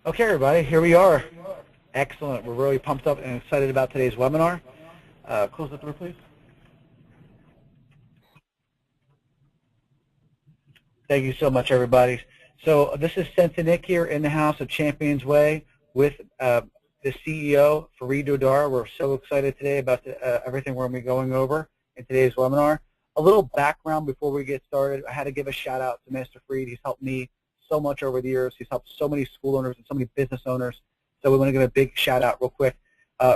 Okay, everybody, here we are. Excellent. We're really pumped up and excited about today's webinar. Close the door, please. Thank you so much, everybody. So this is Sensei Nick here in the house of ChampionsWay with the CEO, Farid Dordar. We're so excited today about everything we're going to be going over in today's webinar. A little background before we get started. I had to give a shout out to Mr. Farid. He's helped me so much over the years. He's helped so many school owners and so many business owners. So we want to give a big shout out real quick.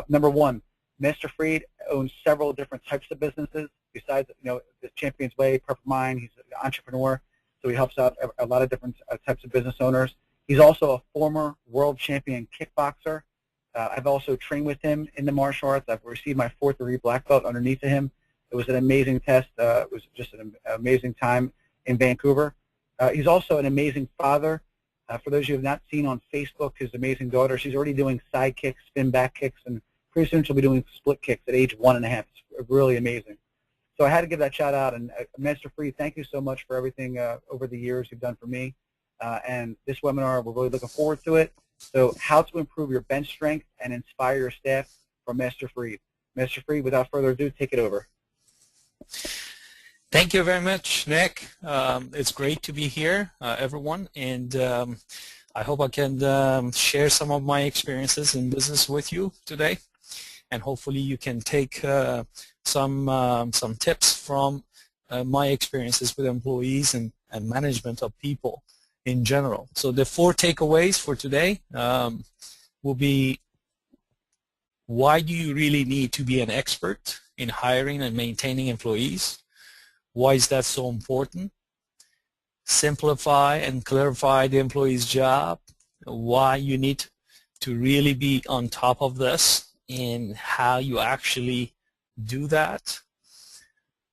Number one, Mr. Farid owns several different types of businesses. Besides, the ChampionsWay, PerfectMInd, he's an entrepreneur. So he helps out a lot of different types of business owners. He's also a former world champion kickboxer. I've also trained with him in the martial arts. I've received my 4th degree black belt underneath of him. It was an amazing test. It was just an amazing time in Vancouver. He's also an amazing father. For those of you who have not seen on Facebook, his amazing daughter, she's already doing side kicks, spin back kicks, and pretty soon she'll be doing split kicks at age 1.5. It's really amazing. So I had to give that shout out. And Mr. Farid, thank you so much for everything over the years you've done for me. And this webinar, we're really looking forward to it. So how to improve your bench strength and inspire your staff from Mr. Farid. Mr. Farid, without further ado, take it over. Thank you very much, Nick. It's great to be here, everyone, and I hope I can share some of my experiences in business with you today, and hopefully you can take some tips from my experiences with employees and management of people in general. So the 4 takeaways for today will be: why do you really need to be an expert in hiring and maintaining employees? Why is that so important? Simplify and clarify the employee's job. Why you need to really be on top of this and how you actually do that.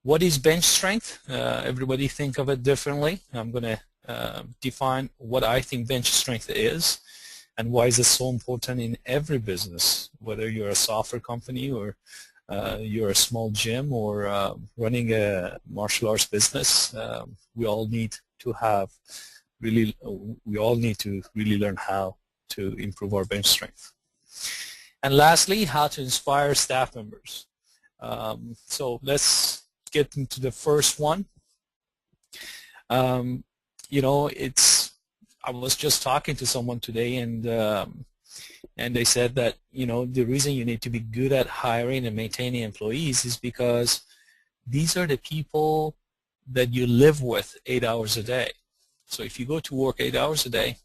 What is bench strength? Everybody think of it differently. I'm going to define what I think bench strength is and why is it so important in every business, whether you're a software company or you're a small gym or running a martial arts business. We all need to really learn how to improve our bench strength. And lastly, how to inspire staff members. So let's get into the first one. I was just talking to someone today, and they said that, the reason you need to be good at hiring and maintaining employees is because these are the people that you live with 8 hours a day. So if you go to work 8 hours a day,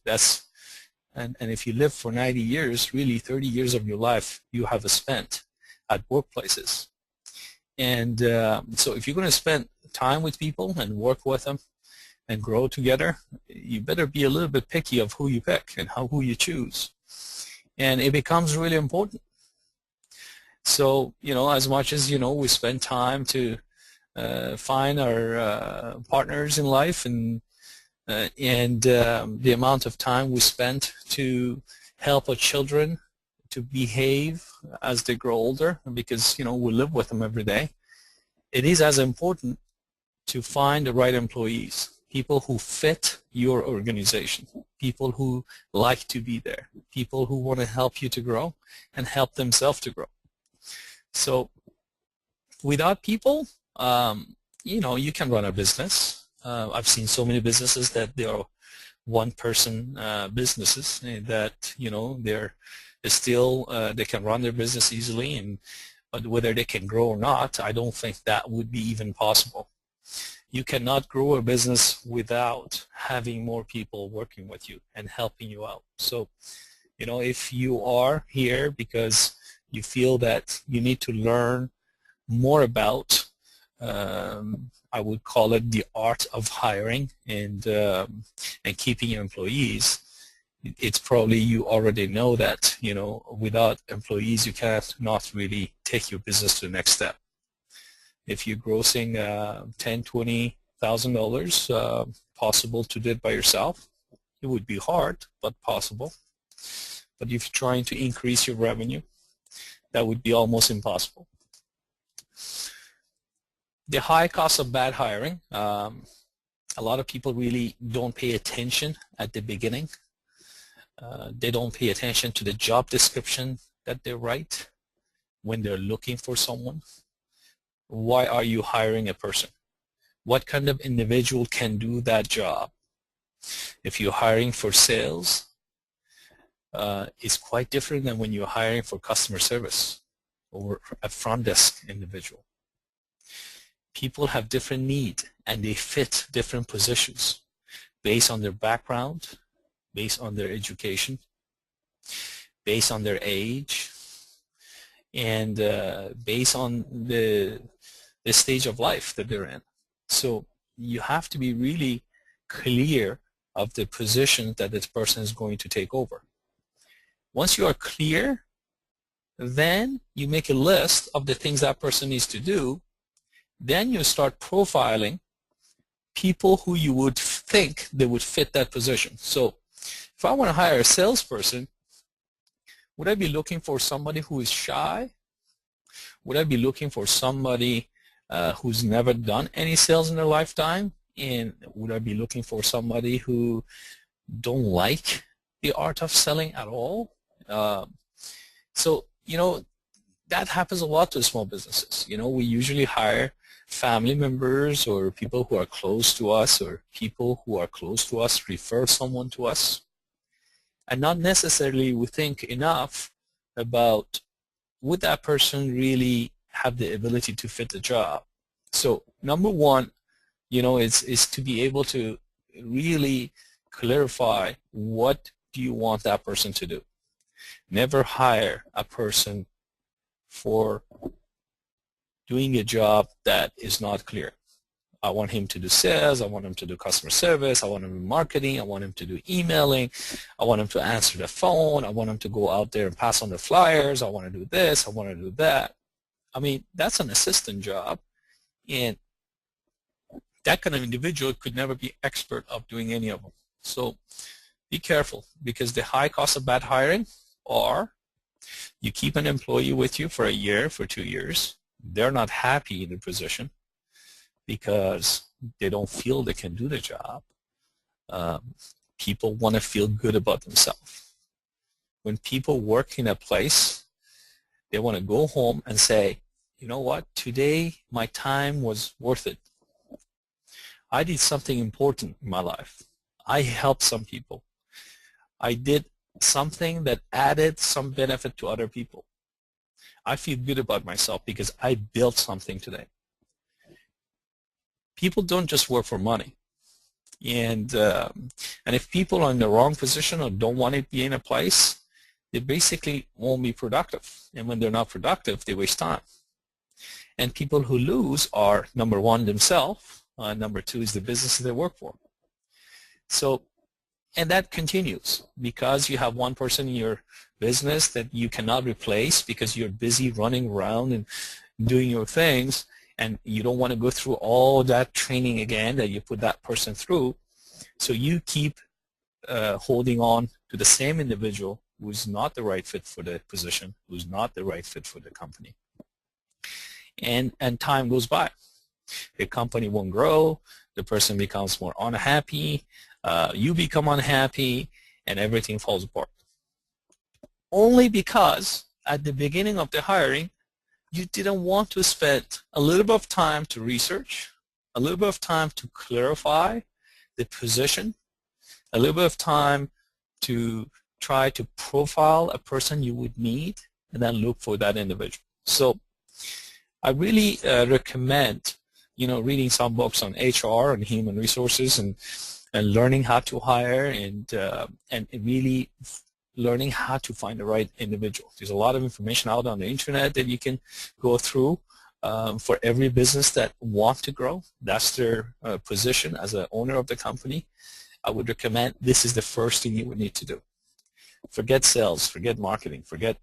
and if you live for 90 years, really 30 years of your life you have spent at workplaces. And so if you're going to spend time with people and work with them and grow together, you better be a little bit picky of who you pick and who you choose. And it becomes really important. So, as much as, we spend time to find our partners in life and the amount of time we spend to help our children to behave as they grow older, because, we live with them every day, it is as important to find the right employees. People who fit your organization, people who like to be there, people who want to help you to grow and help themselves to grow. So without people, you can run a business. I've seen so many businesses that they are one-person businesses that, they're still, they can run their business easily, but whether they can grow or not, I don't think that would be even possible. You cannot grow a business without having more people working with you and helping you out. So, if you are here because you feel that you need to learn more about, I would call it the art of hiring and keeping your employees, it's probably you already know that, without employees you cannot really take your business to the next step. If you're grossing $10,000, $20,000, possible to do it by yourself. It would be hard, but possible. But if you're trying to increase your revenue, that would be almost impossible. The high cost of bad hiring. A lot of people really don't pay attention at the beginning. They don't pay attention to the job description that they write when they're looking for someone. Why are you hiring a person? What kind of individual can do that job? If you're hiring for sales, it's quite different than when you're hiring for customer service or a front desk individual. People have different needs and they fit different positions based on their background, based on their education, based on their age, and based on the stage of life that they're in. So you have to be really clear of the position that this person is going to take over. Once you are clear, then you make a list of the things that person needs to do. Then you start profiling people who you would think they would fit that position. So if I want to hire a salesperson, would I be looking for somebody who is shy? Would I be looking for somebody who's never done any sales in their lifetime? And would I be looking for somebody who don't like the art of selling at all? So, you know, that happens a lot to small businesses. You know, we usually hire family members or people who are close to us, or people who are close to us refer someone to us. And not necessarily we think enough about would that person really have the ability to fit the job. So number one, you know, is to be able to really clarify what do you want that person to do. Never hire a person for doing a job that is not clear. I want him to do sales, I want him to do customer service, I want him to do marketing, I want him to do emailing, I want him to answer the phone, I want him to go out there and pass on the flyers, I want to do this, I want to do that. I mean, that's an assistant job, and that kind of individual could never be expert of doing any of them. So be careful, because the high cost of bad hiring are you keep an employee with you for a year, for 2 years, they're not happy in the position because they don't feel they can do the job. People want to feel good about themselves. When people work in a place, they want to go home and say, you know what, today my time was worth it. I did something important in my life. I helped some people. I did something that added some benefit to other people. I feel good about myself because I built something today. People don't just work for money. And if people are in the wrong position or don't want to be in a place, they basically won't be productive. And when they're not productive, they waste time. And people who lose are, number one, themselves. Number two is the business they work for. So, and that continues because you have one person in your business that you cannot replace because you're busy running around and doing your things, and you don't want to go through all that training again that you put that person through. So you keep holding on to the same individual who's not the right fit for the position, who's not the right fit for the company. And time goes by. The company won't grow, the person becomes more unhappy, you become unhappy, and everything falls apart. Only because at the beginning of the hiring, you didn't want to spend a little bit of time to research, a little bit of time to clarify the position, a little bit of time to try to profile a person you would need, and then look for that individual. So I really recommend, you know, reading some books on HR and human resources, and learning how to hire, and really learning how to find the right individual. There's a lot of information out on the internet that you can go through for every business that wants to grow. That's their position as an owner of the company. I would recommend this is the first thing you would need to do. Forget sales, forget marketing, forget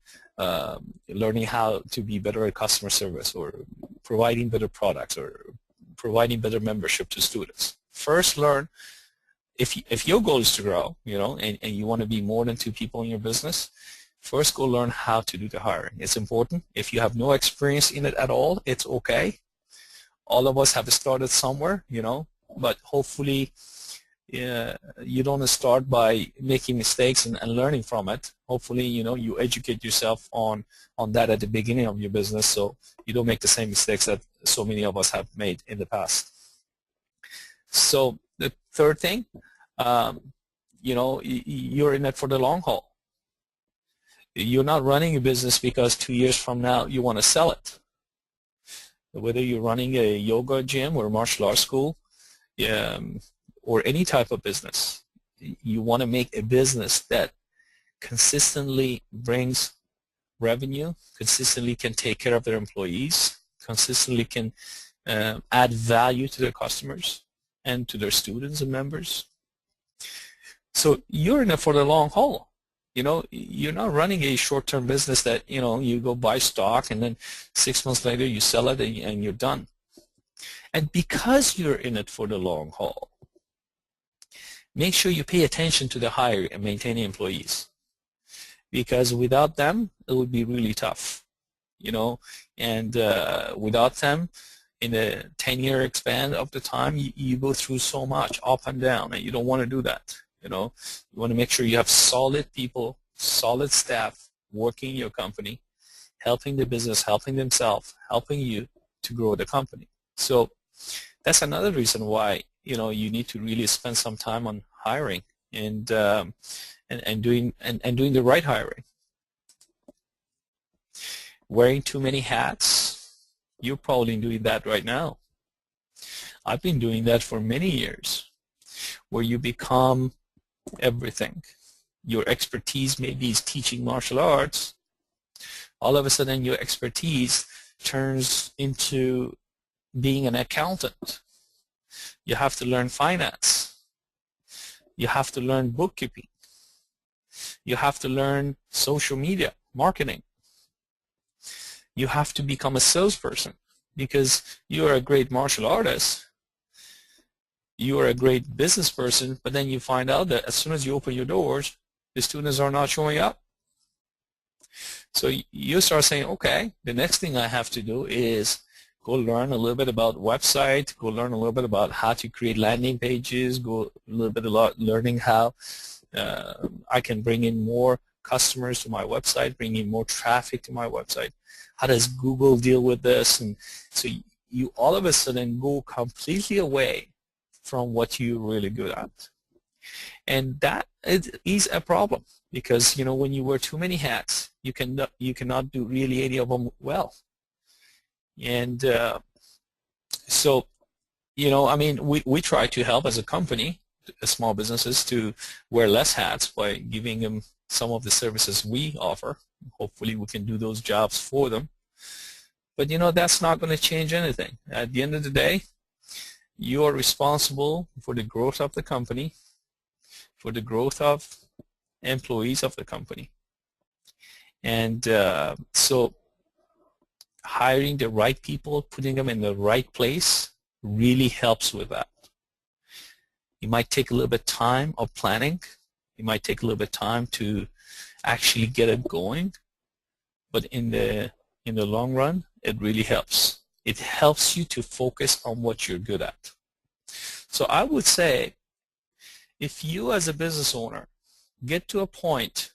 learning how to be better at customer service or providing better products or providing better membership to students. First, learn if your goal is to grow, you know, and you want to be more than 2 people in your business, first go learn how to do the hiring. It's important. If you have no experience in it at all, it's okay. All of us have started somewhere, you know, but hopefully you don't start by making mistakes and learning from it. Hopefully, you educate yourself on that at the beginning of your business, so you don't make the same mistakes that so many of us have made in the past. So the third thing, you're in it for the long haul. You're not running a business because 2 years from now you want to sell it. Whether you're running a yoga gym or a martial arts school, or any type of business, you want to make a business that consistently brings revenue, consistently can take care of their employees, consistently can add value to their customers and to their students and members. So you're in it for the long haul. You're not running a short-term business that, you go buy stock and then 6 months later you sell it and you're done. And because you're in it for the long haul, make sure you pay attention to the hiring and maintaining employees. Because without them, it would be really tough, and without them, in a 10-year span of the time, you go through so much up and down, and you don't want to do that. You want to make sure you have solid people, solid staff working in your company, helping the business, helping themselves, helping you to grow the company. So that's another reason why you need to really spend some time on hiring and doing the right hiring. Wearing too many hats, you're probably doing that right now. I've been doing that for many years, where you become everything. Your expertise maybe is teaching martial arts. All of a sudden your expertise turns into being an accountant. You have to learn finance. You have to learn bookkeeping. You have to learn social media, marketing. You have to become a salesperson, because you are a great martial artist. You are a great business person, but then you find out that as soon as you open your doors, the students are not showing up. So you start saying, okay, the next thing I have to do is go learn a little bit about website, go learn a little bit about how to create landing pages, go a little bit about learning how I can bring in more customers to my website, bring in more traffic to my website. How does Google deal with this? And so you all of a sudden go completely away from what you're really good at. And that is a problem, because when you wear too many hats, you cannot do really any of them well. And so we try to help as a company small businesses to wear less hats by giving them some of the services we offer. Hopefully we can do those jobs for them, but that's not going to change anything. At the end of the day, you are responsible for the growth of the company, for the growth of employees of the company. And so hiring the right people, putting them in the right place really helps with that. It might take a little bit of time of planning. It might take a little bit of time to actually get it going, but in the long run, it really helps. It helps you to focus on what you're good at. So I would say, if you as a business owner get to a point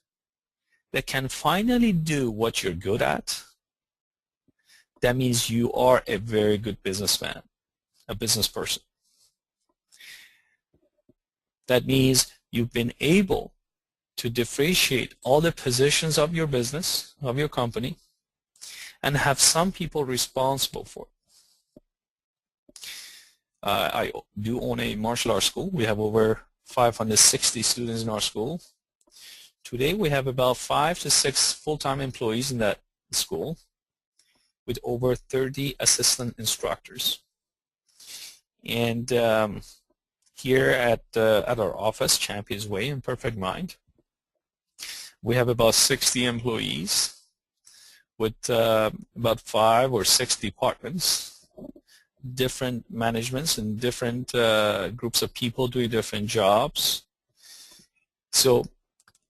that can finally do what you're good at, that means you are a very good businessman, a business person. That means you've been able to differentiate all the positions of your business, of your company, and have some people responsible for it. I do own a martial arts school. We have over 560 students in our school. Today we have about 5 to 6 full-time employees in that school, with over 30 assistant instructors. And here at our office, ChampionsWay in PerfectMIND, we have about 60 employees with about 5 or 6 departments, different managements and different groups of people doing different jobs. So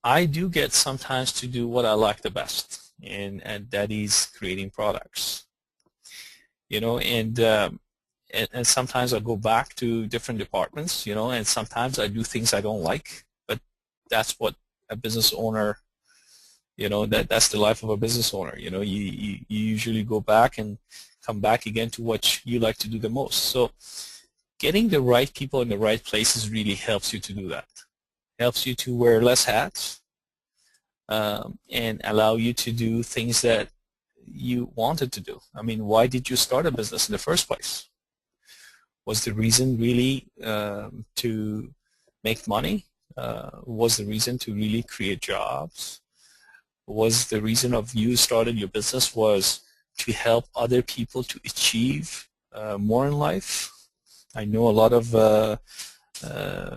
I do get sometimes to do what I like the best, and that is creating products. And and sometimes I go back to different departments, and sometimes I do things I don't like, but that's what a business owner, that's the life of a business owner. You usually go back and come back again to what you like to do the most. So getting the right people in the right places really helps you to do that. Helps you to wear less hats, and allow you to do things that you wanted to do. I mean, why did you start a business in the first place? Was the reason really to make money? Was the reason to really create jobs? Was the reason of you started your business was to help other people to achieve more in life? I know a lot of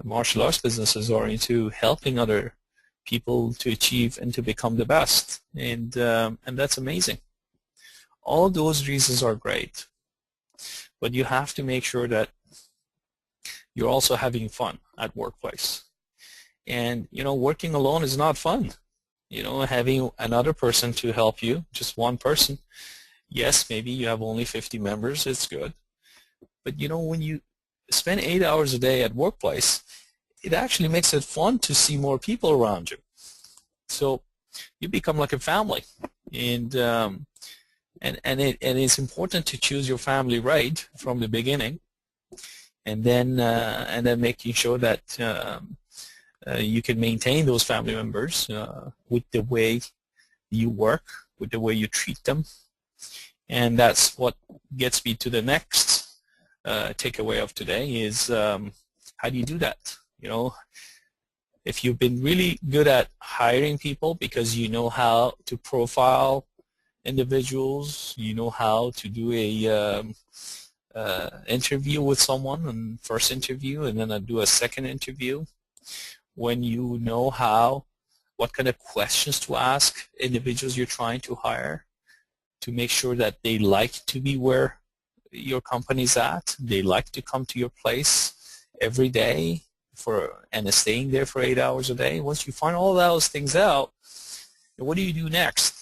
martial arts businesses are into helping other people to achieve and to become the best, and that's amazing. All those reasons are great, but you have to make sure that you're also having fun at workplace. And working alone is not fun. Having another person to help you, just one person. Yes, maybe you have only 50 members, it's good. But when you spend 8 hours a day at workplace, it actually makes it fun to see more people around you. So you become like a family, and it's important to choose your family right from the beginning, and then making sure that you can maintain those family members with the way you work, with the way you treat them, and that's what gets me to the next takeaway of today is how do you do that? If you've been really good at hiring people because you know how to profile individuals, you know how to do a interview with someone, and first interview, and then do a second interview, when you know what kind of questions to ask individuals you're trying to hire to make sure that they like to be where your company's at, they like to come to your place every day and staying there for 8 hours a day. Once you find all those things out, what do you do next?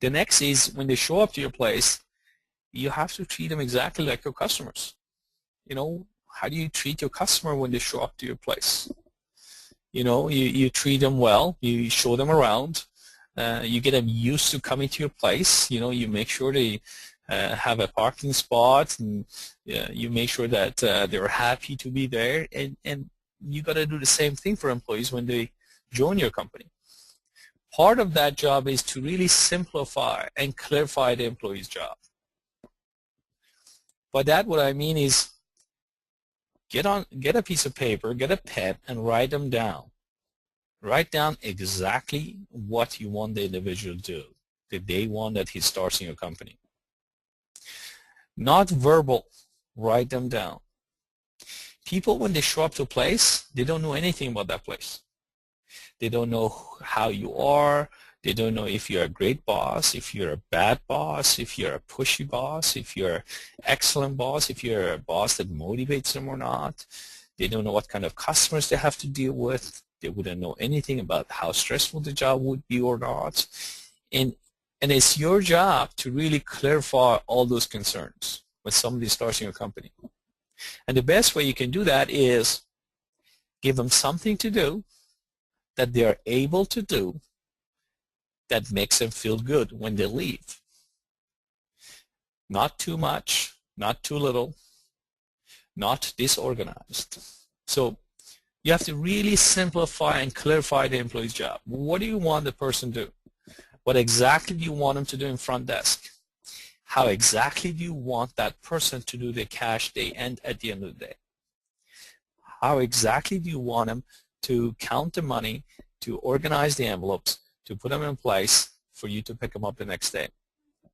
The next is when they show up to your place, you have to treat them exactly like your customers. How do you treat your customer when they show up to your place? You treat them well, you show them around, you get them used to coming to your place, you make sure they have a parking spot, and you make sure that they're happy to be there, and you got to do the same thing for employees when they join your company. Part of that job is to really simplify and clarify the employee's job. By that, what I mean is get a piece of paper, get a pen, and write them down. Write down exactly what you want the individual to do the day one that he starts in your company. Not verbal. Write them down. People, when they show up to a place, they don't know anything about that place. They don't know how you are. They don't know if you're a great boss, if you're a bad boss, if you're a pushy boss, if you're an excellent boss, if you're a boss that motivates them or not. They don't know what kind of customers they have to deal with. They wouldn't know anything about how stressful the job would be or not. And it's your job to really clarify all those concerns when somebody starts in your company. And the best way you can do that is give them something to do that they are able to do that makes them feel good when they leave. Not too much, not too little, not disorganized. So you have to really simplify and clarify the employee's job. What do you want the person to do? What exactly do you want them to do in front desk? How exactly do you want that person to do the cash day end at the end of the day? How exactly do you want them to count the money, to organize the envelopes, to put them in place for you to pick them up the next day?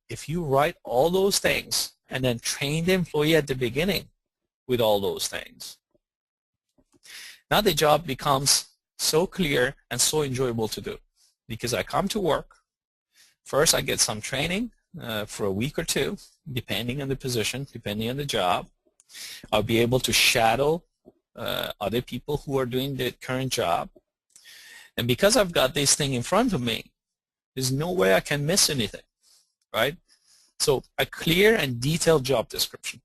If you write all those things and then train the employee at the beginning with all those things, now the job becomes so clear and so enjoyable to do, because I come to work. First, I get some training for a week or two, depending on the position, depending on the job. I'll be able to shadow other people who are doing the current job. And because I've got this thing in front of me, there's no way I can miss anything, right? So a clear and detailed job description.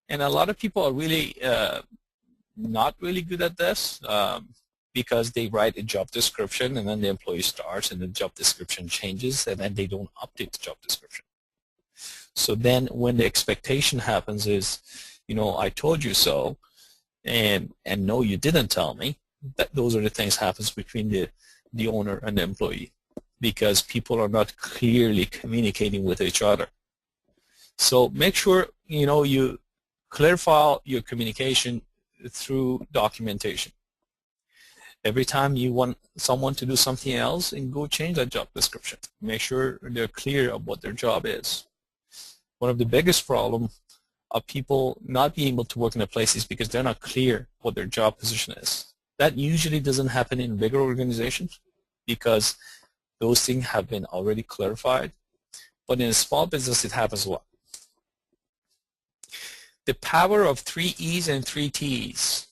And a lot of people are really not really good at this because they write a job description and then the employee starts and the job description changes and then they don't update the job description. So then when the expectation happens is, you know, I told you so, and no, you didn't tell me. Those are the things happens between the owner and the employee because people are not clearly communicating with each other. So make sure, you know, you clarify your communication through documentation. Every time you want someone to do something else, and go change that job description. Make sure they're clear of what their job is. One of the biggest problems of people not being able to work in a place is because they're not clear what their job position is. That usually doesn't happen in bigger organizations because those things have been already clarified. But in a small business, it happens a lot. The power of 3 E's and 3 T's.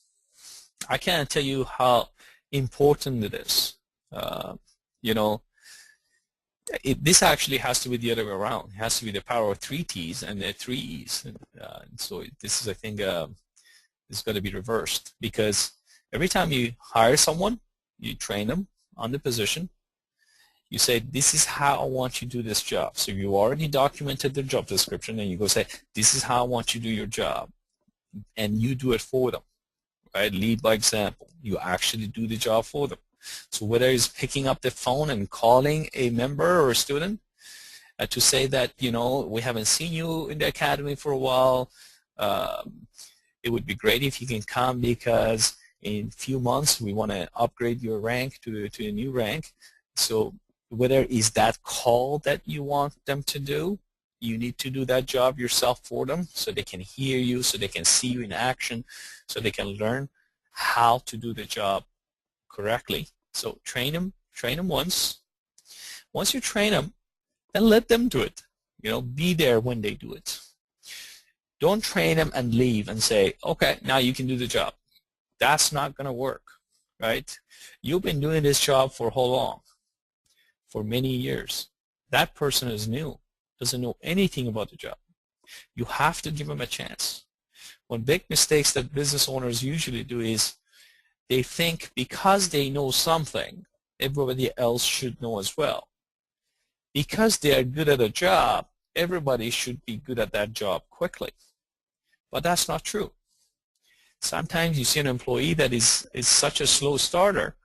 I can't tell you how important it is. You know, this actually has to be the other way around. It has to be the power of 3 T's and the 3 E's. And so this is, I think, is going to be reversed because every time you hire someone, you train them on the position. You say, this is how I want you to do this job. So you already documented the job description and you go say, this is how I want you to do your job. And you do it for them, right? Lead by example. You actually do the job for them. So whether it's picking up the phone and calling a member or a student to say that, you know, we haven't seen you in the academy for a while. It would be great if you can come because in a few months we want to upgrade your rank to a new rank. So whether it's that call that you want them to do, you need to do that job yourself for them so they can hear you, so they can see you in action, so they can learn how to do the job correctly. So train them once. Once you train them, then let them do it. You know, be there when they do it. Don't train them and leave and say, okay, now you can do the job. That's not going to work, right? You've been doing this job for how long? For many years. That person is new, doesn't know anything about the job. You have to give them a chance. One big mistake that business owners usually do is they think because they know something, everybody else should know as well. Because they are good at a job, everybody should be good at that job quickly. But that's not true. Sometimes you see an employee that is such a slow starter.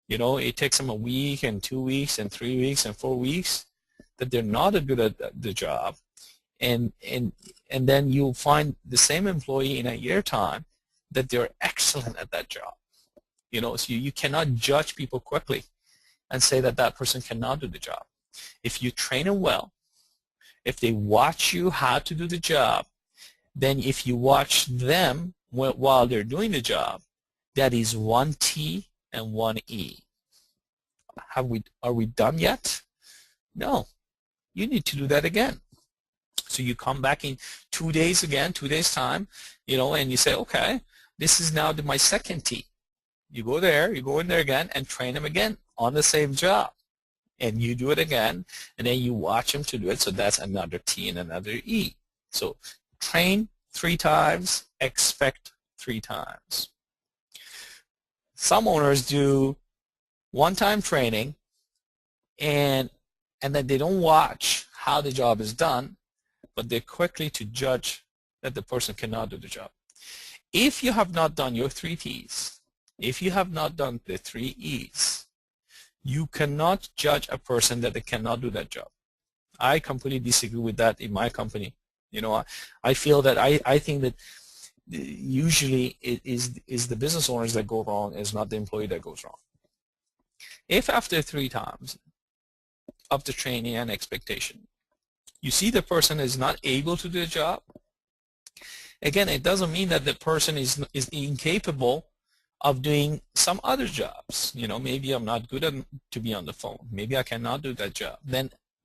You know, it takes them a week and 2 weeks and 3 weeks and 4 weeks that they're not good at the job. And then you'll find the same employee in a year time that they're excellent at that job. You know, so you cannot judge people quickly and say that that person cannot do the job. If you train them well, if they watch you how to do the job, then if you watch them while they're doing the job, that is 1 T and 1 E. Are we done yet? No. You need to do that again. So you come back in 2 days again, 2 days time, you know, and you say, okay, this is now my 2nd T. You go there, you go in there again and train them again on the same job. And you do it again, and then you watch them to do it. So that's another T and another E. So train 3 times, expect 3 times. Some owners do one-time training and then they don't watch how the job is done, but they're quickly to judge that the person cannot do the job. If you have not done your 3 T's, if you have not done the 3 E's, you cannot judge a person that they cannot do that job. I completely disagree with that in my company. You know, I feel that I think that usually it is the business owners that go wrong, is not the employee that goes wrong. If after 3 times of the training and expectation, you see the person is not able to do the job, again, it doesn't mean that the person is incapable of doing some other jobs. You know, maybe I'm not good to be on the phone. Maybe I cannot do that job.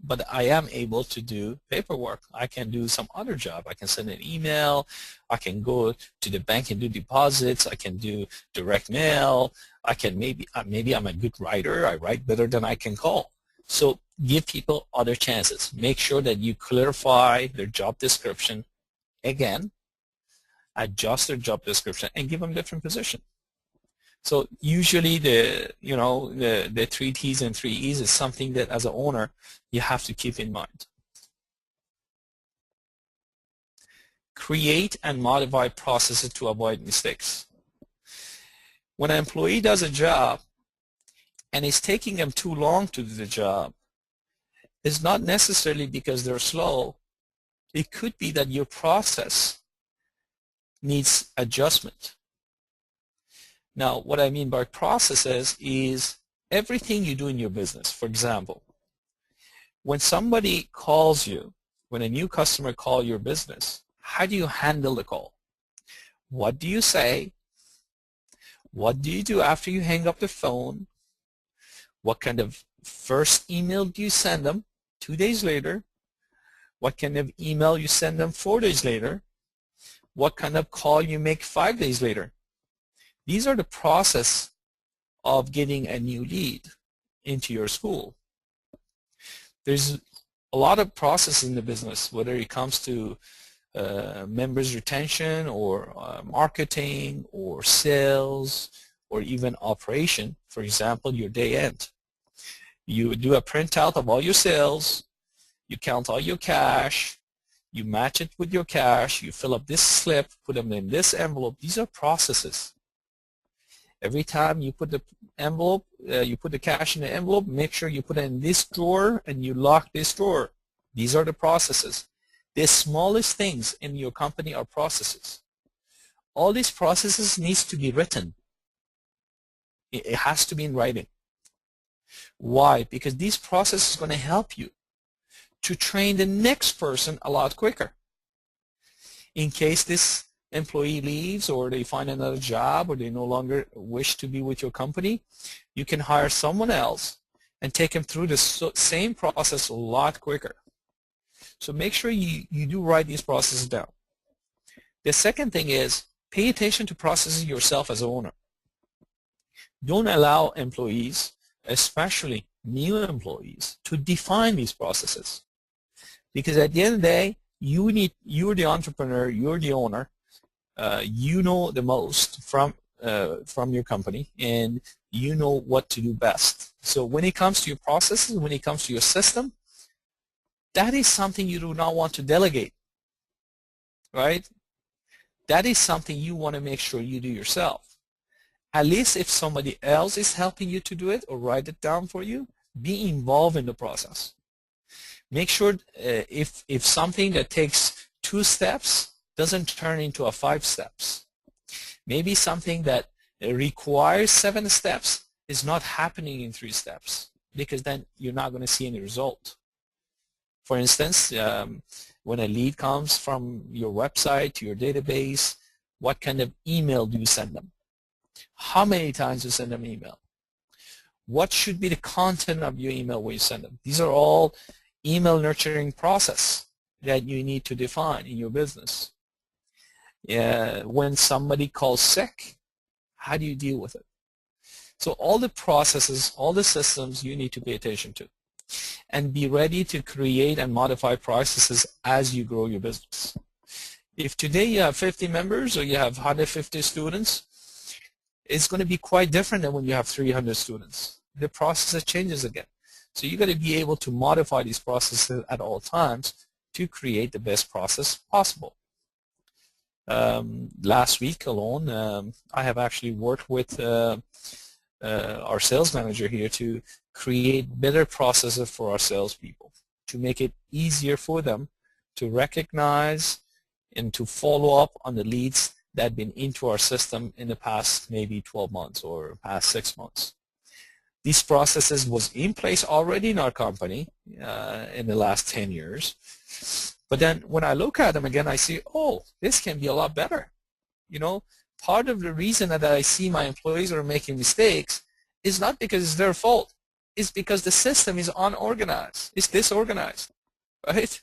But I am able to do paperwork. I can do some other job. I can send an email. I can go to the bank and do deposits. I can do direct mail. I can maybe I'm a good writer. I write better than I can call. So give people other chances. Make sure that you clarify their job description again. adjust their job description, and give them different position. So usually the 3 T's and 3 E's is something that as an owner you have to keep in mind. Create and modify processes to avoid mistakes. When an employee does a job and it's taking them too long to do the job, it's not necessarily because they're slow. It could be that your process needs adjustment. Now, what I mean by processes is everything you do in your business. For example, when somebody calls you, when a new customer calls your business, how do you handle the call? What do you say? What do you do after you hang up the phone? What kind of first email do you send them 2 days later? What kind of email you send them 4 days later? What kind of call you make 5 days later? These are the process of getting a new lead into your school. There's a lot of process in the business, whether it comes to members retention or marketing or sales or even operation. For example, your day end. You do a printout of all your sales, you count all your cash, you match it with your cash, you fill up this slip, put them in this envelope. These are processes. Every time you put the envelope, you put the cash in the envelope, make sure you put it in this drawer and you lock this drawer. These are the processes. The smallest things in your company are processes. All these processes needs to be written. It has to be in writing. Why? Because these processes are going to help you to train the next person a lot quicker. In case this employee leaves or they find another job or they no longer wish to be with your company, you can hire someone else and take them through the same process a lot quicker. So make sure you do write these processes down. The second thing is pay attention to processes yourself as an owner. Don't allow employees, especially new employees, to define these processes. Because at the end of the day, you're the entrepreneur, you're the owner, you know the most from your company, and you know what to do best. So when it comes to your processes, when it comes to your system, that is something you do not want to delegate, right? That is something you want to make sure you do yourself. At least if somebody else is helping you to do it or write it down for you, be involved in the process. Make sure if something that takes 2 steps doesn't turn into a 5 steps. Maybe something that requires 7 steps is not happening in 3 steps, because then you're not going to see any result. For instance, when a lead comes from your website to your database, what kind of email do you send them? How many times do you send them an email? What should be the content of your email when you send them? These are all email nurturing process that you need to define in your business. When somebody calls sick, how do you deal with it? So all the processes, all the systems you need to pay attention to. And be ready to create and modify processes as you grow your business. If today you have 50 members or you have 150 students, it's going to be quite different than when you have 300 students. The process changes again. So you got to be able to modify these processes at all times to create the best process possible. Last week alone, I have actually worked with our sales manager here to create better processes for our salespeople, to make it easier for them to recognize and to follow up on the leads that have been into our system in the past maybe 12 months or past 6 months. These processes was in place already in our company in the last 10 years. But then when I look at them again, I see, oh, this can be a lot better. You know, part of the reason that I see my employees are making mistakes is not because it's their fault. It's because the system is unorganized. It's disorganized, right?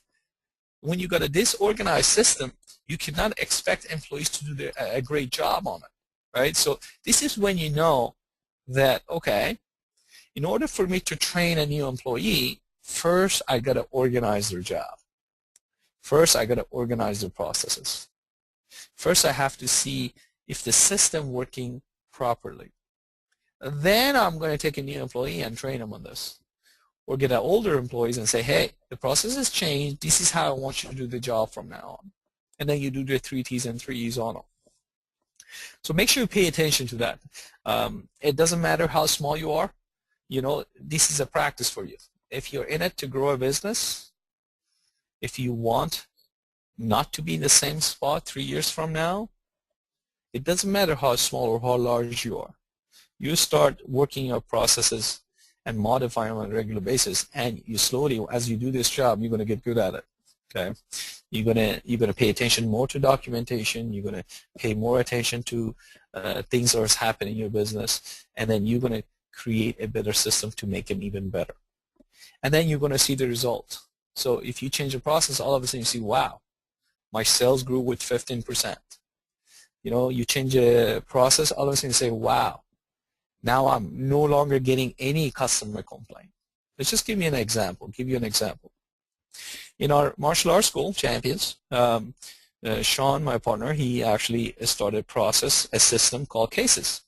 When you got a disorganized system, you cannot expect employees to do a great job on it, right? So this is when you know that, okay, in order for me to train a new employee, first I got to organize their job. First I got to organize their processes. First, I have to see if the system working properly. Then I'm going to take a new employee and train them on this. Or get older employees and say, hey, the process has changed. This is how I want you to do the job from now on. And then you do the 3 T's and 3 E's on them. So make sure you pay attention to that. It doesn't matter how small you are. You know, this is a practice for you. If you're in it to grow a business, if you want not to be in the same spot 3 years from now, it doesn't matter how small or how large you are. You start working your processes and modify them on a regular basis, and you slowly, as you do this job, you're going to get good at it. Okay, you're gonna pay attention more to documentation. You're gonna pay more attention to things that are happening in your business, and then you're gonna create a better system to make them even better. And then you're gonna see the result. So if you change the process, all of a sudden you see, wow, my sales grew with 15%. You know, you change a process, all of a sudden you say, wow, now I'm no longer getting any customer complaint. Let's just give you an example. In our martial arts school, Champions, Sean, my partner, he actually started a system called Cases.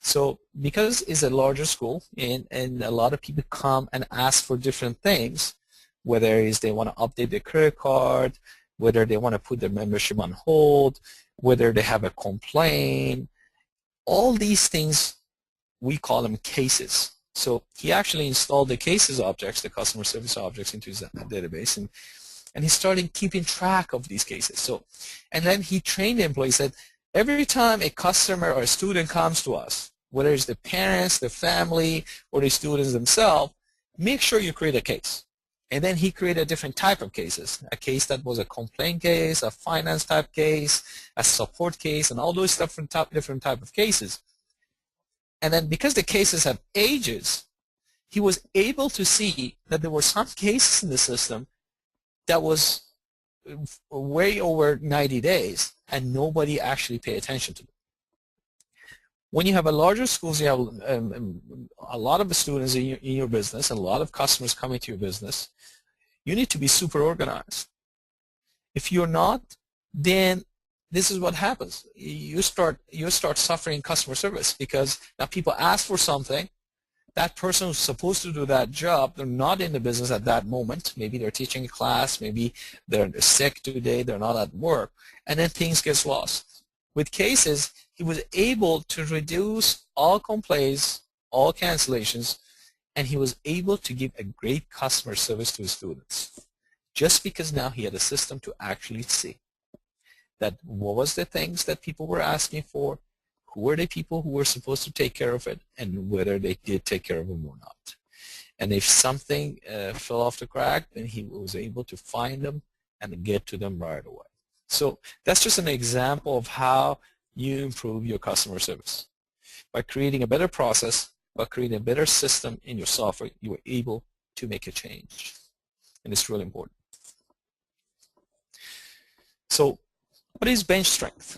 So because it's a larger school and a lot of people come and ask for different things, whether it's they want to update their credit card, whether they want to put their membership on hold, whether they have a complaint, all these things, we call them cases. So he actually installed the cases objects, the customer service objects, into his database, and he started keeping track of these cases. So, and then he trained the employees that every time a customer or a student comes to us, whether it's the parents, the family, or the students themselves, make sure you create a case. And then he created a different type of cases, a case that was a complaint case, a finance type case, a support case, and all those different type of cases. And then because the cases have ages, he was able to see that there were some cases in the system that was way over 90 days, and nobody actually paid attention to them. When you have a larger schools, you have a lot of students in your business and a lot of customers coming to your business, you need to be super organized. If you're not, then this is what happens. You start suffering customer service because now people ask for something. That person who's supposed to do that job, they're not in the business at that moment. Maybe they're teaching a class. Maybe they're sick today. They're not at work. And then things get lost. With cases, he was able to reduce all complaints, all cancellations, and he was able to give a great customer service to his students. Just because now he had a system to actually see that what was the things that people were asking for, who were the people who were supposed to take care of it, and whether they did take care of them or not. And if something fell off the crack, then he was able to find them and get to them right away. So that's just an example of how you improve your customer service. By creating a better process, by creating a better system in your software, you are able to make a change. And it's really important. So what is bench strength?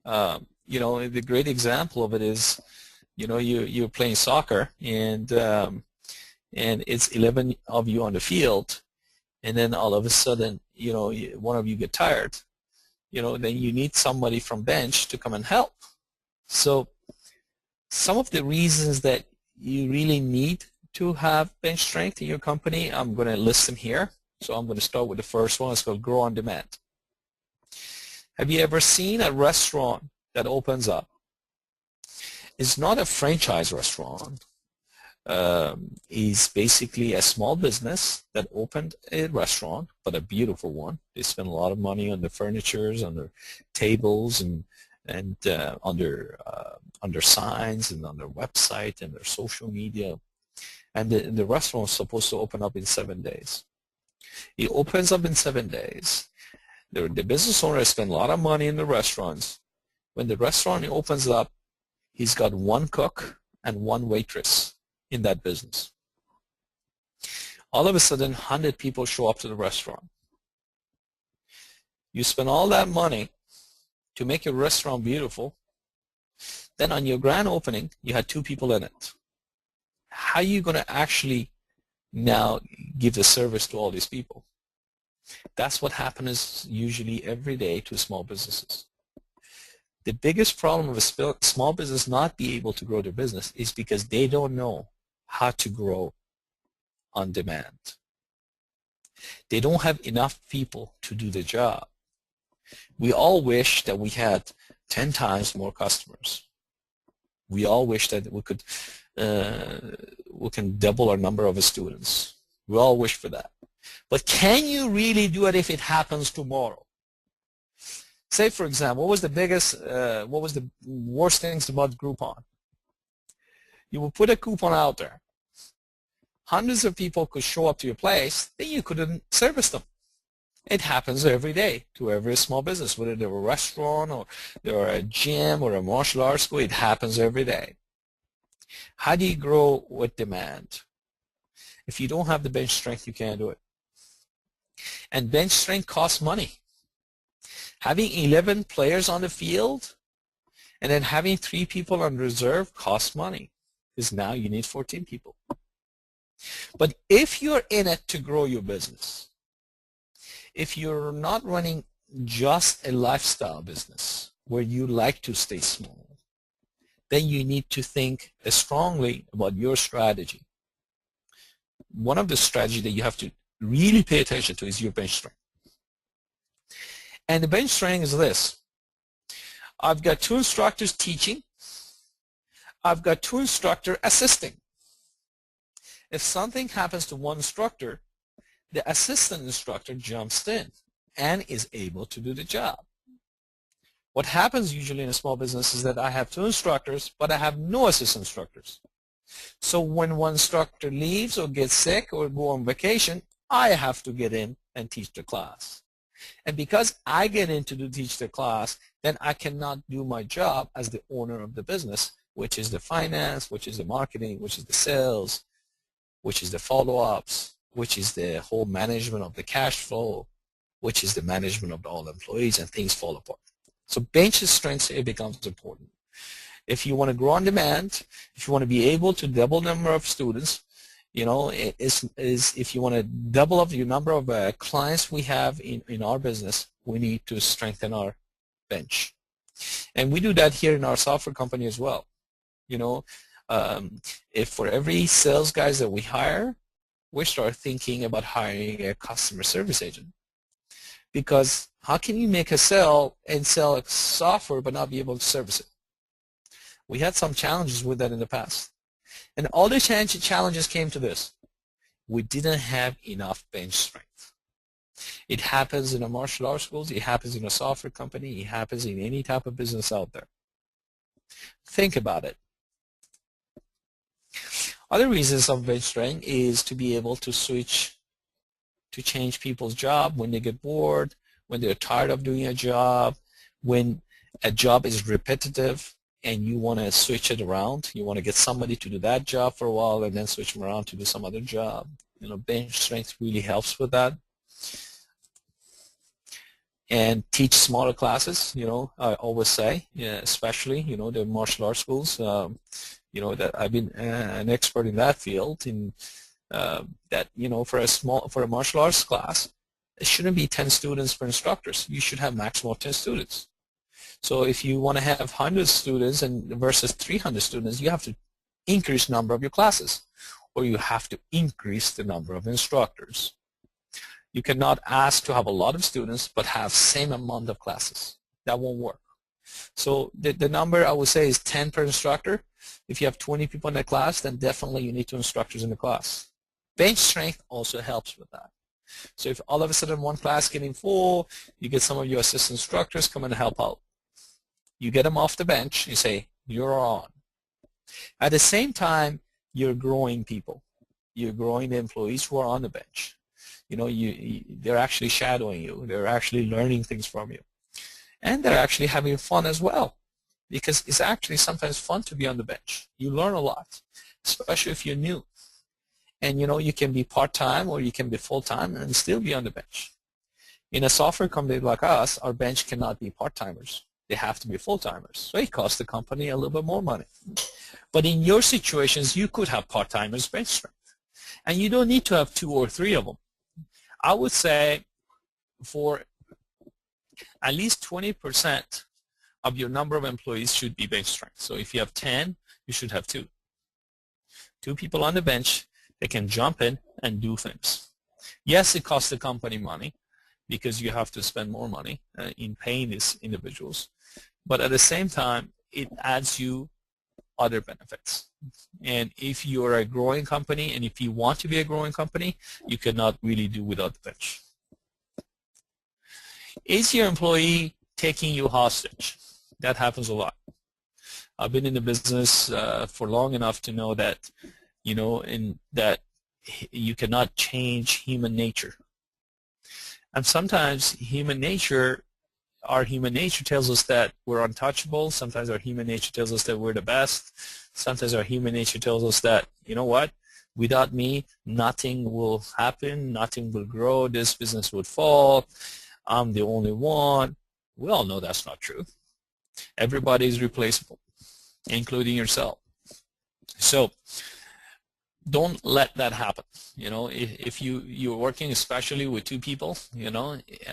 You know, the great example of it is, you know, you're playing soccer and it's 11 of you on the field, and then all of a sudden, you know, one of you get tired. You know, then you need somebody from bench to come and help. So some of the reasons that you really need to have bench strength in your company, I'm going to list them here. So I'm going to start with the first one. It's called grow on demand. Have you ever seen a restaurant that opens up? It's not a franchise restaurant. It's basically a small business that opened a restaurant, but a beautiful one. They spend a lot of money on the furnitures, on their tables, and on their signs, and on their website, and their social media. And the restaurant is supposed to open up in 7 days. It opens up in 7 days. The business owner spent a lot of money in the restaurants. When the restaurant opens up, he's got one cook and one waitress in that business. All of a sudden, 100 people show up to the restaurant. You spend all that money to make your restaurant beautiful. Then on your grand opening, you had 2 people in it. How are you going to actually now give the service to all these people? That's what happens usually every day to small businesses. The biggest problem of a small business not be able to grow their business is because they don't know how to grow on demand. They don't have enough people to do the job. We all wish that we had 10 times more customers. We all wish that we can double our number of students. We all wish for that. But can you really do it if it happens tomorrow? Say, for example, what was the worst things about Groupon? You will put a coupon out there. Hundreds of people could show up to your place, then you couldn't service them. It happens every day to every small business, whether they're a restaurant or they're a gym or a martial arts school. It happens every day. How do you grow with demand? If you don't have the bench strength, you can't do it. And bench strength costs money. Having 11 players on the field and then having 3 people on reserve costs money, because now you need 14 people. But if you're in it to grow your business, if you're not running just a lifestyle business where you like to stay small, then you need to think strongly about your strategy. One of the strategies that you have to really pay attention to is your bench strength. And the bench strength is this. I've got 2 instructors teaching. I've got 2 instructors assisting. If something happens to one instructor, the assistant instructor jumps in and is able to do the job. What happens usually in a small business is that I have 2 instructors, but I have no assistant instructors. So when one instructor leaves or gets sick or go on vacation, I have to get in and teach the class. And because I get in to teach the class, then I cannot do my job as the owner of the business, which is the finance, which is the marketing, which is the sales, which is the follow-ups, which is the whole management of the cash flow, which is the management of all employees, and things fall apart. So bench strength, it becomes important. If you want to grow on demand, if you want to be able to double the number of students, you know, if you want to double up your number of clients we have in our business, we need to strengthen our bench. And we do that here in our software company as well. You know, if for every sales guys that we hire, we start thinking about hiring a customer service agent. Because how can you make a sale and sell a software but not be able to service it? We had some challenges with that in the past. And all the challenges came to this. We didn't have enough bench strength. It happens in a martial arts schools. It happens in a software company. It happens in any type of business out there. Think about it. Other reasons of bench strength is to be able to switch, to change people's job when they get bored, when they're tired of doing a job, when a job is repetitive and you want to switch it around. You want to get somebody to do that job for a while and then switch them around to do some other job. You know, bench strength really helps with that. And teach smaller classes, you know, I always say, yeah, especially, you know, the martial arts schools, you know, that I've been an expert in that field, in that, you know, for a martial arts class, it shouldn't be 10 students per instructors. You should have maximum of 10 students. So if you want to have 100 students versus 300 students, you have to increase number of your classes, or you have to increase the number of instructors. You cannot ask to have a lot of students but have same amount of classes. That won't work. So the number I would say is 10 per instructor. If you have 20 people in the class, then definitely you need 2 instructors in the class. Bench strength also helps with that. So if all of a sudden one class is getting full, you get some of your assistant instructors come and help out. You get them off the bench, you say, you're on. At the same time, you're growing people. You're growing the employees who are on the bench. You know, they're actually shadowing you. They're actually learning things from you. And they're actually having fun as well, because it's actually sometimes fun to be on the bench. You learn a lot, especially if you're new. And, you know, you can be part-time or you can be full-time and still be on the bench. In a software company like us, our bench cannot be part-timers. They have to be full-timers. So it costs the company a little bit more money. But in your situations, you could have part-timers bench strength. And you don't need to have 2 or 3 of them. I would say for at least 20% of your number of employees should be bench strength. So if you have 10, you should have two people on the bench that can jump in and do things. Yes, it costs the company money because you have to spend more money in paying these individuals. But at the same time, it adds you other benefits. And if you're a growing company and if you want to be a growing company, you cannot really do without the bench. Is your employee taking you hostage? That happens a lot. I've been in the business for long enough to know that, that you cannot change human nature. And sometimes our human nature tells us that we're untouchable. Sometimes our human nature tells us that we're the best. Sometimes our human nature tells us that, you know what, without me, nothing will happen, nothing will grow, this business would fall, I'm the only one. We all know that's not true. Everybody is replaceable, including yourself. So don't let that happen. If you're working especially with two people,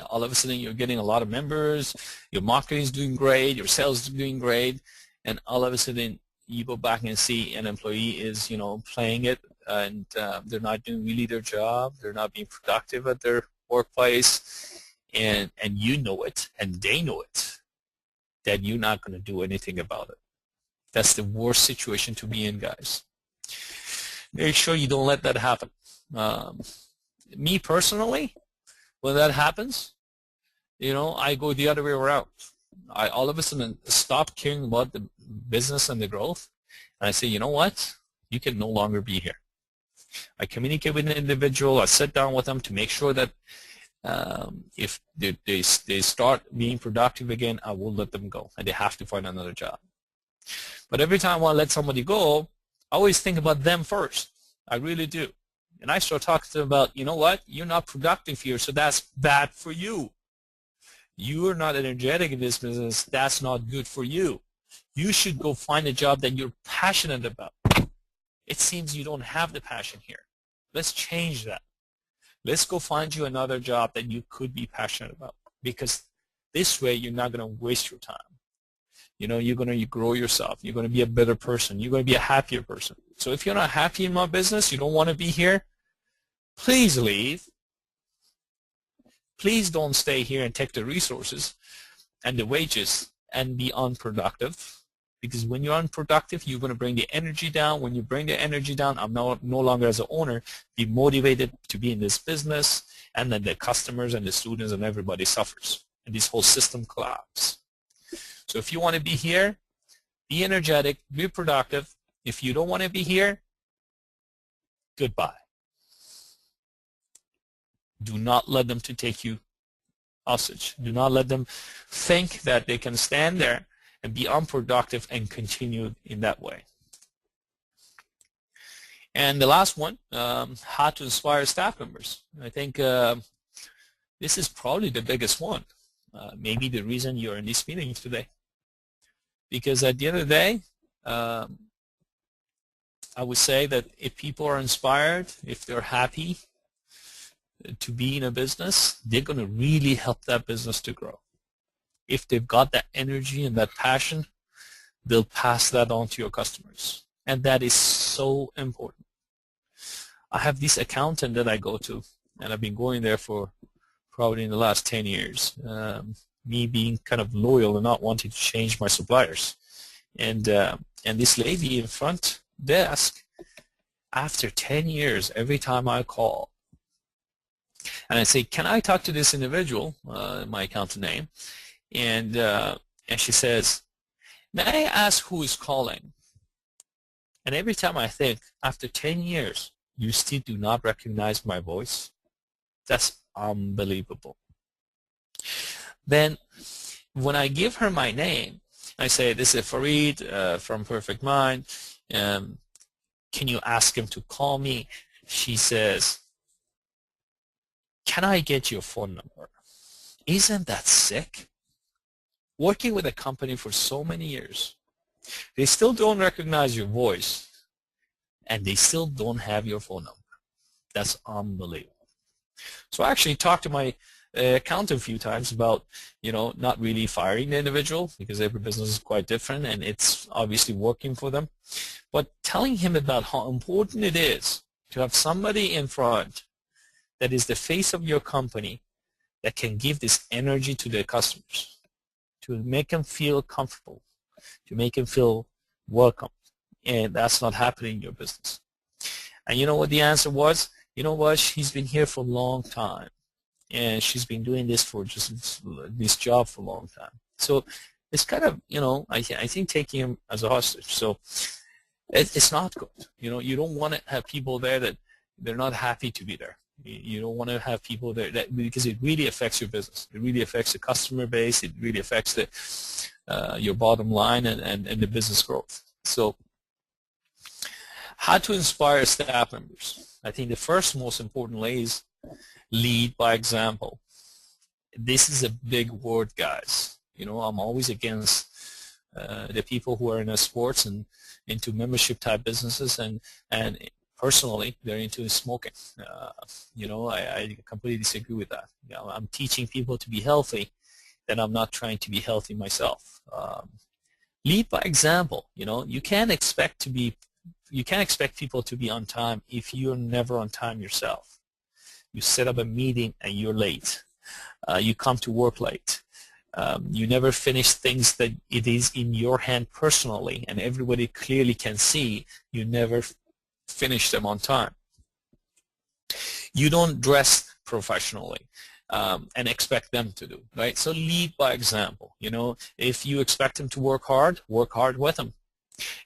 all of a sudden you're getting a lot of members, your marketing is doing great, your sales is doing great, and all of a sudden you go back and see an employee is, playing it, and they're not doing really their job, they're not being productive at their workplace, and you know it, and they know it, that you're not going to do anything about it. That's the worst situation to be in, guys. Make sure you don't let that happen. Me personally, when that happens, I go the other way around. I all of a sudden stop caring about the business and the growth, and I say, you know what? You can no longer be here. I communicate with an individual. I sit down with them to make sure that if they start being productive again, I will let them go, and they have to find another job. But every time I want to let somebody go, I always think about them first. I really do. And I start talking to them about, you know what, you're not productive here, so that's bad for you. You are not energetic in this business, that's not good for you. You should go find a job that you're passionate about. It seems you don't have the passion here. Let's change that. Let's go find you another job that you could be passionate about, because this way you're not going to waste your time. You're going to grow yourself. You're going to be a better person. You're going to be a happier person. So if you're not happy in my business, you don't want to be here, please leave. Please don't stay here and take the resources and the wages and be unproductive. Because when you're unproductive, you're going to bring the energy down. When you bring the energy down, I'm no longer as an owner be motivated to be in this business, and then the customers and the students and everybody suffers, and this whole system collapses. So if you want to be here, be energetic, be productive. If you don't want to be here, goodbye. Do not let them to take you hostage. Do not let them think that they can stand there and be unproductive and continue in that way. And the last one, how to inspire staff members. I think this is probably the biggest one. Maybe the reason you're in this meeting today. Because at the end of the day, I would say that if people are inspired, if they're happy to be in a business, they're going to really help that business to grow. If they've got that energy and that passion, they'll pass that on to your customers. And that is so important. I have this accountant that I go to, and I've been going there for probably in the last 10 years. Me being kind of loyal and not wanting to change my suppliers. And this lady in front desk, after 10 years, every time I call, and I say, can I talk to this individual, my accountant name, and she says, may I ask who is calling? And every time I think, after 10 years, you still do not recognize my voice? That's unbelievable. Then when I give her my name, I say, this is Farid from PerfectMIND. Can you ask him to call me? She says, can I get your phone number? Isn't that sick? Working with a company for so many years, they still don't recognize your voice, and they still don't have your phone number. That's unbelievable. So I actually talked to my counter a few times about, not really firing the individual, because every business is quite different and it's obviously working for them. But telling him about how important it is to have somebody in front that is the face of your company that can give this energy to their customers, to make them feel comfortable, to make them feel welcome. And that's not happening in your business. And you know what the answer was? You know what? She's been here for a long time, and she's been doing this for just this job for a long time. So it's kind of, I think taking him as a hostage. So it's not good. You don't want to have people there that they're not happy to be there. You don't want to have people there because it really affects your business. It really affects the customer base. It really affects your bottom line and the business growth. So how to inspire staff members? I think the first most important way is lead by example. This is a big word, guys. I'm always against the people who are in sports and into membership type businesses, and personally they're into smoking. I completely disagree with that. I'm teaching people to be healthy, then I'm not trying to be healthy myself. Lead by example. You can't expect people to be on time if you're never on time yourself. You set up a meeting and you're late. You come to work late. You never finish things that it is in your hand personally and everybody clearly can see. You never finish them on time. You don't dress professionally and expect them to do, right? So lead by example. If you expect them to work hard with them.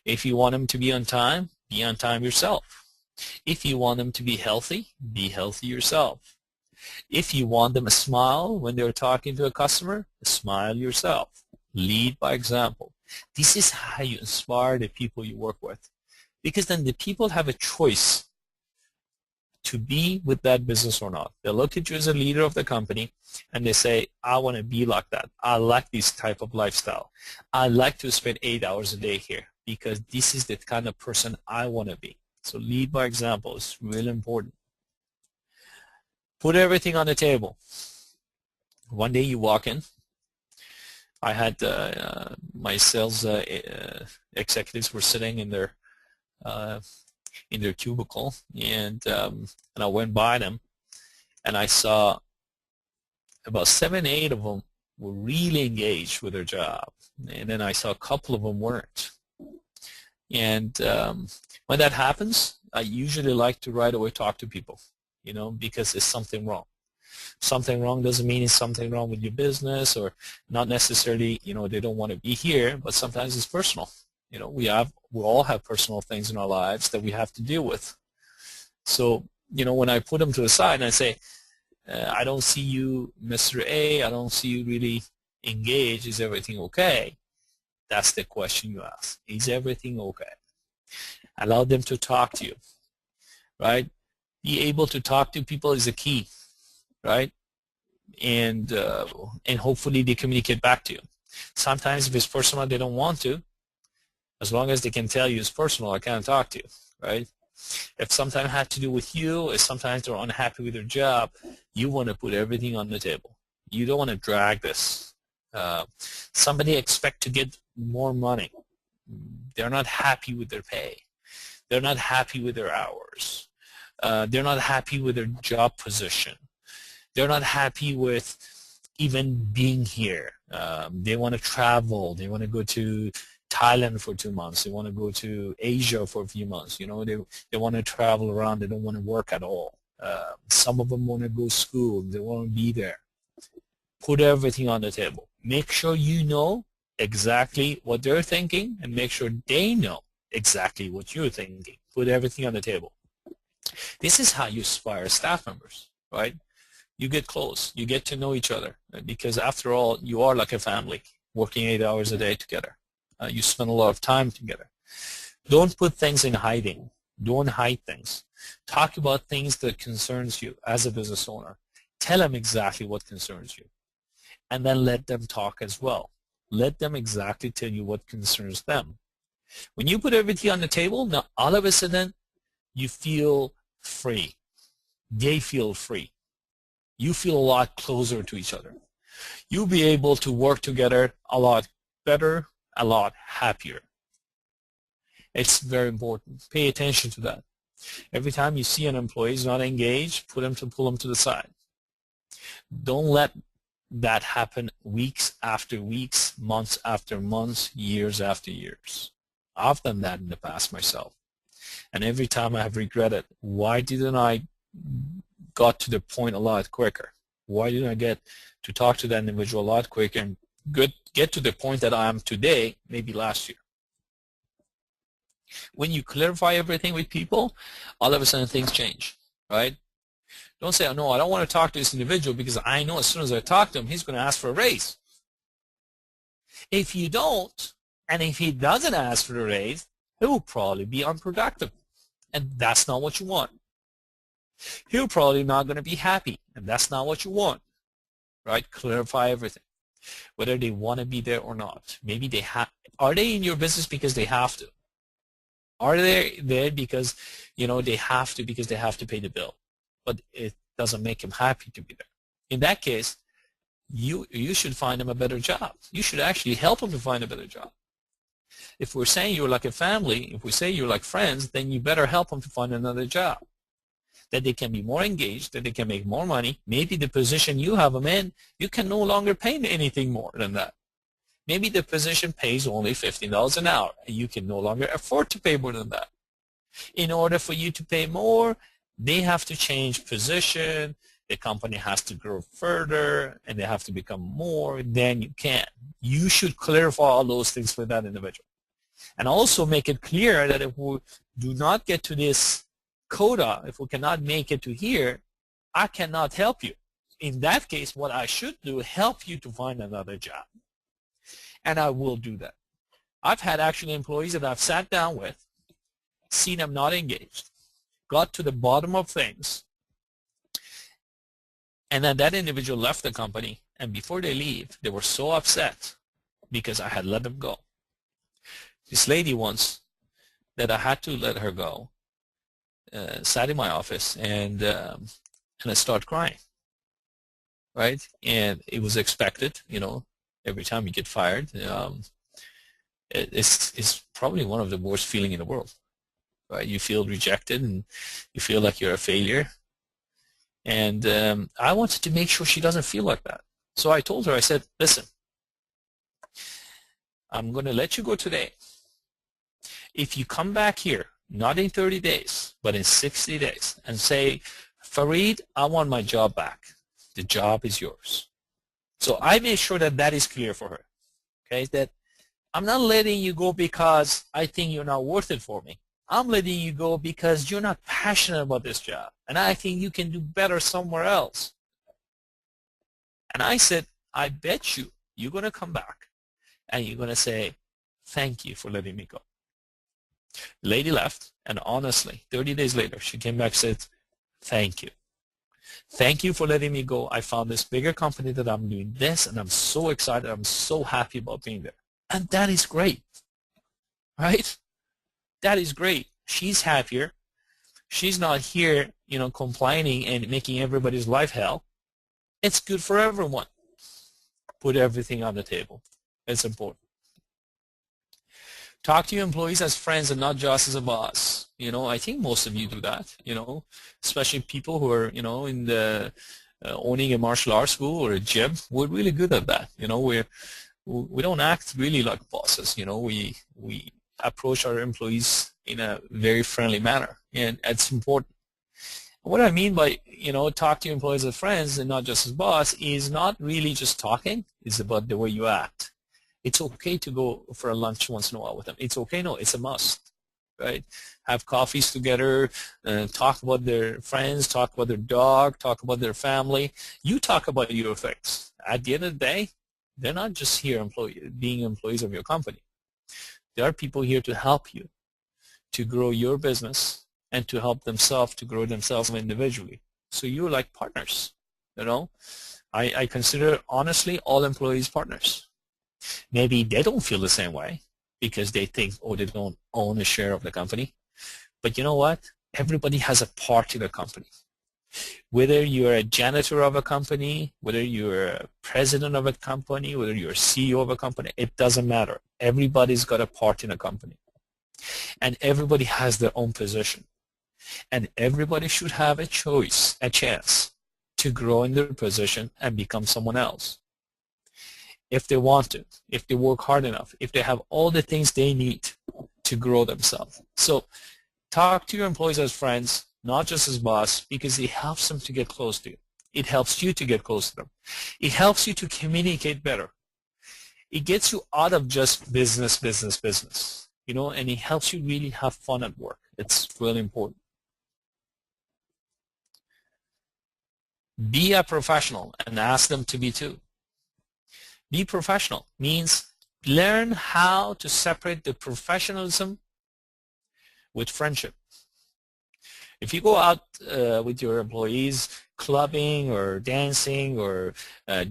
If you want them to be on time yourself. If you want them to be healthy yourself. If you want them to smile when they're talking to a customer, smile yourself. Lead by example. This is how you inspire the people you work with, because then the people have a choice to be with that business or not. They look at you as a leader of the company and they say, I want to be like that. I like this type of lifestyle. I like to spend 8 hours a day here because this is the kind of person I want to be. So lead by example is really important. Put everything on the table. One day you walk in. I had my sales executives were sitting in their cubicle, and I went by them, and I saw about 7, 8 of them were really engaged with their job, and then I saw a couple of them weren't. And when that happens, I usually like to right away talk to people, because there's something wrong. Something wrong doesn't mean it's something wrong with your business, or not necessarily, they don't want to be here, but sometimes it's personal. We all have personal things in our lives that we have to deal with. So, when I put them to the side and I say, I don't see you, Mr. A, I don't see you really engaged. Is everything okay? That's the question you ask. Is everything okay? Allow them to talk to you, right? Be able to talk to people is a key, right? And hopefully they communicate back to you. Sometimes if it's personal, they don't want to. As long as they can tell you it's personal, I can't talk to you, right? If sometimes it has to do with you, if sometimes they're unhappy with their job, you want to put everything on the table. You don't want to drag this. Somebody expects to get more money. They're not happy with their pay. They're not happy with their hours. They're not happy with their job position. They're not happy with even being here. They want to travel. They want to go to Thailand for 2 months. They want to go to Asia for a few months. They want to travel around. They don't want to work at all. Some of them want to go to school. They want to be there. Put everything on the table. Make sure you know exactly what they're thinking, and make sure they know exactly what you're thinking. Put everything on the table. This is how you inspire staff members, right? You get close. You get to know each other, because after all, you are like a family working 8 hours a day together. You spend a lot of time together. Don't put things in hiding. Don't hide things. Talk about things that concerns you as a business owner. Tell them exactly what concerns you. And then let them talk as well. Let them exactly tell you what concerns them. When you put everything on the table, now all of a sudden you feel free. They feel free. You feel a lot closer to each other. You'll be able to work together a lot better, a lot happier. It's very important. Pay attention to that. Every time you see an employee is not engaged, pull them to the side. Don't let that happen weeks after weeks, months after months, years after years. I've done that in the past myself. And every time I have regretted, why didn't I got to the point a lot quicker? Why didn't I get to talk to that individual a lot quicker and get to the point that I am today, maybe last year? When you clarify everything with people, all of a sudden things change, right? Don't say, oh, no, I don't want to talk to this individual because I know as soon as I talk to him, he's going to ask for a raise. If you don't, and if he doesn't ask for a raise, he will probably be unproductive, and that's not what you want. He'll probably not going to be happy, and that's not what you want, right? Clarify everything, whether they want to be there or not. Maybe they are they in your business because they have to? Are they there because, you know, they have to because they have to pay the bill, but it doesn't make them happy to be there? In that case, you should find them a better job. You should actually help them to find a better job. If we're saying you're like a family, if we say you're like friends, then you better help them to find another job, that they can be more engaged, that they can make more money. Maybe the position you have them in, you can no longer pay anything more than that. Maybe the position pays only $15 an hour, and you can no longer afford to pay more than that. In order for you to pay more, they have to change position, the company has to grow further, and they have to become more, then you can. You should clarify all those things for that individual. And also make it clear that if we do not get to this quota, if we cannot make it to here, I cannot help you. In that case, what I should do is help you to find another job. And I will do that. I've had actually employees that I've sat down with, seen them not engaged, got to the bottom of things, and then that individual left the company, and before they leave, they were so upset because I had let them go. This lady once that I had to let her go sat in my office and I started crying, right? And it was expected, you know, every time you get fired. It's probably one of the worst feelings in the world, right? You feel rejected and you feel like you're a failure. And I wanted to make sure she doesn't feel like that. So I told her, I said, listen, I'm going to let you go today. If you come back here, not in 30 days, but in 60 days, and say, Farid, I want my job back. The job is yours. So I made sure that that is clear for her, okay, that I'm not letting you go because I think you're not worth it for me. I'm letting you go because you're not passionate about this job, and I think you can do better somewhere else. And I said, I bet you're going to come back, and you're going to say, thank you for letting me go. The lady left, and honestly, 30 days later, she came back and said, thank you. Thank you for letting me go. I found this bigger company that I'm doing this, and I'm so excited. I'm so happy about being there. And that is great, right? That is great. She's happier. She's not here, you know, complaining and making everybody's life hell. It's good for everyone. Put everything on the table. It's important. Talk to your employees as friends and not just as a boss. You know, I think most of you do that, you know, especially people who are, you know, in the owning a martial arts school or a gym. We're really good at that. You know, we don't act really like bosses. You know, we approach our employees in a very friendly manner, and it's important. What I mean by, you know, talk to your employees as friends and not just as boss is not really just talking. It's about the way you act. It's okay to go for a lunch once in a while with them. It's okay. No, it's a must, right? Have coffees together, talk about their friends, talk about their dog, talk about their family. You talk about your things. At the end of the day, they're not just here being employees of your company. There are people here to help you to grow your business and to help themselves to grow themselves individually. So you're like partners, you know. I consider, honestly, all employees partners. Maybe they don't feel the same way because they think, oh, they don't own a share of the company. But you know what? Everybody has a part in the company. Whether you're a janitor of a company, whether you're a president of a company, whether you're a CEO of a company, it doesn't matter. Everybody's got a part in a company. And everybody has their own position. And everybody should have a choice, a chance to grow in their position and become someone else. If they want to, if they work hard enough, if they have all the things they need to grow themselves. So talk to your employees as friends, not just as boss, because it helps them to get close to you. It helps you to get close to them. It helps you to communicate better. It gets you out of just business, you know, and it helps you really have fun at work. It's really important. Be a professional and ask them to be too. Be professional means learn how to separate the professionalism with friendship. If you go out with your employees clubbing or dancing or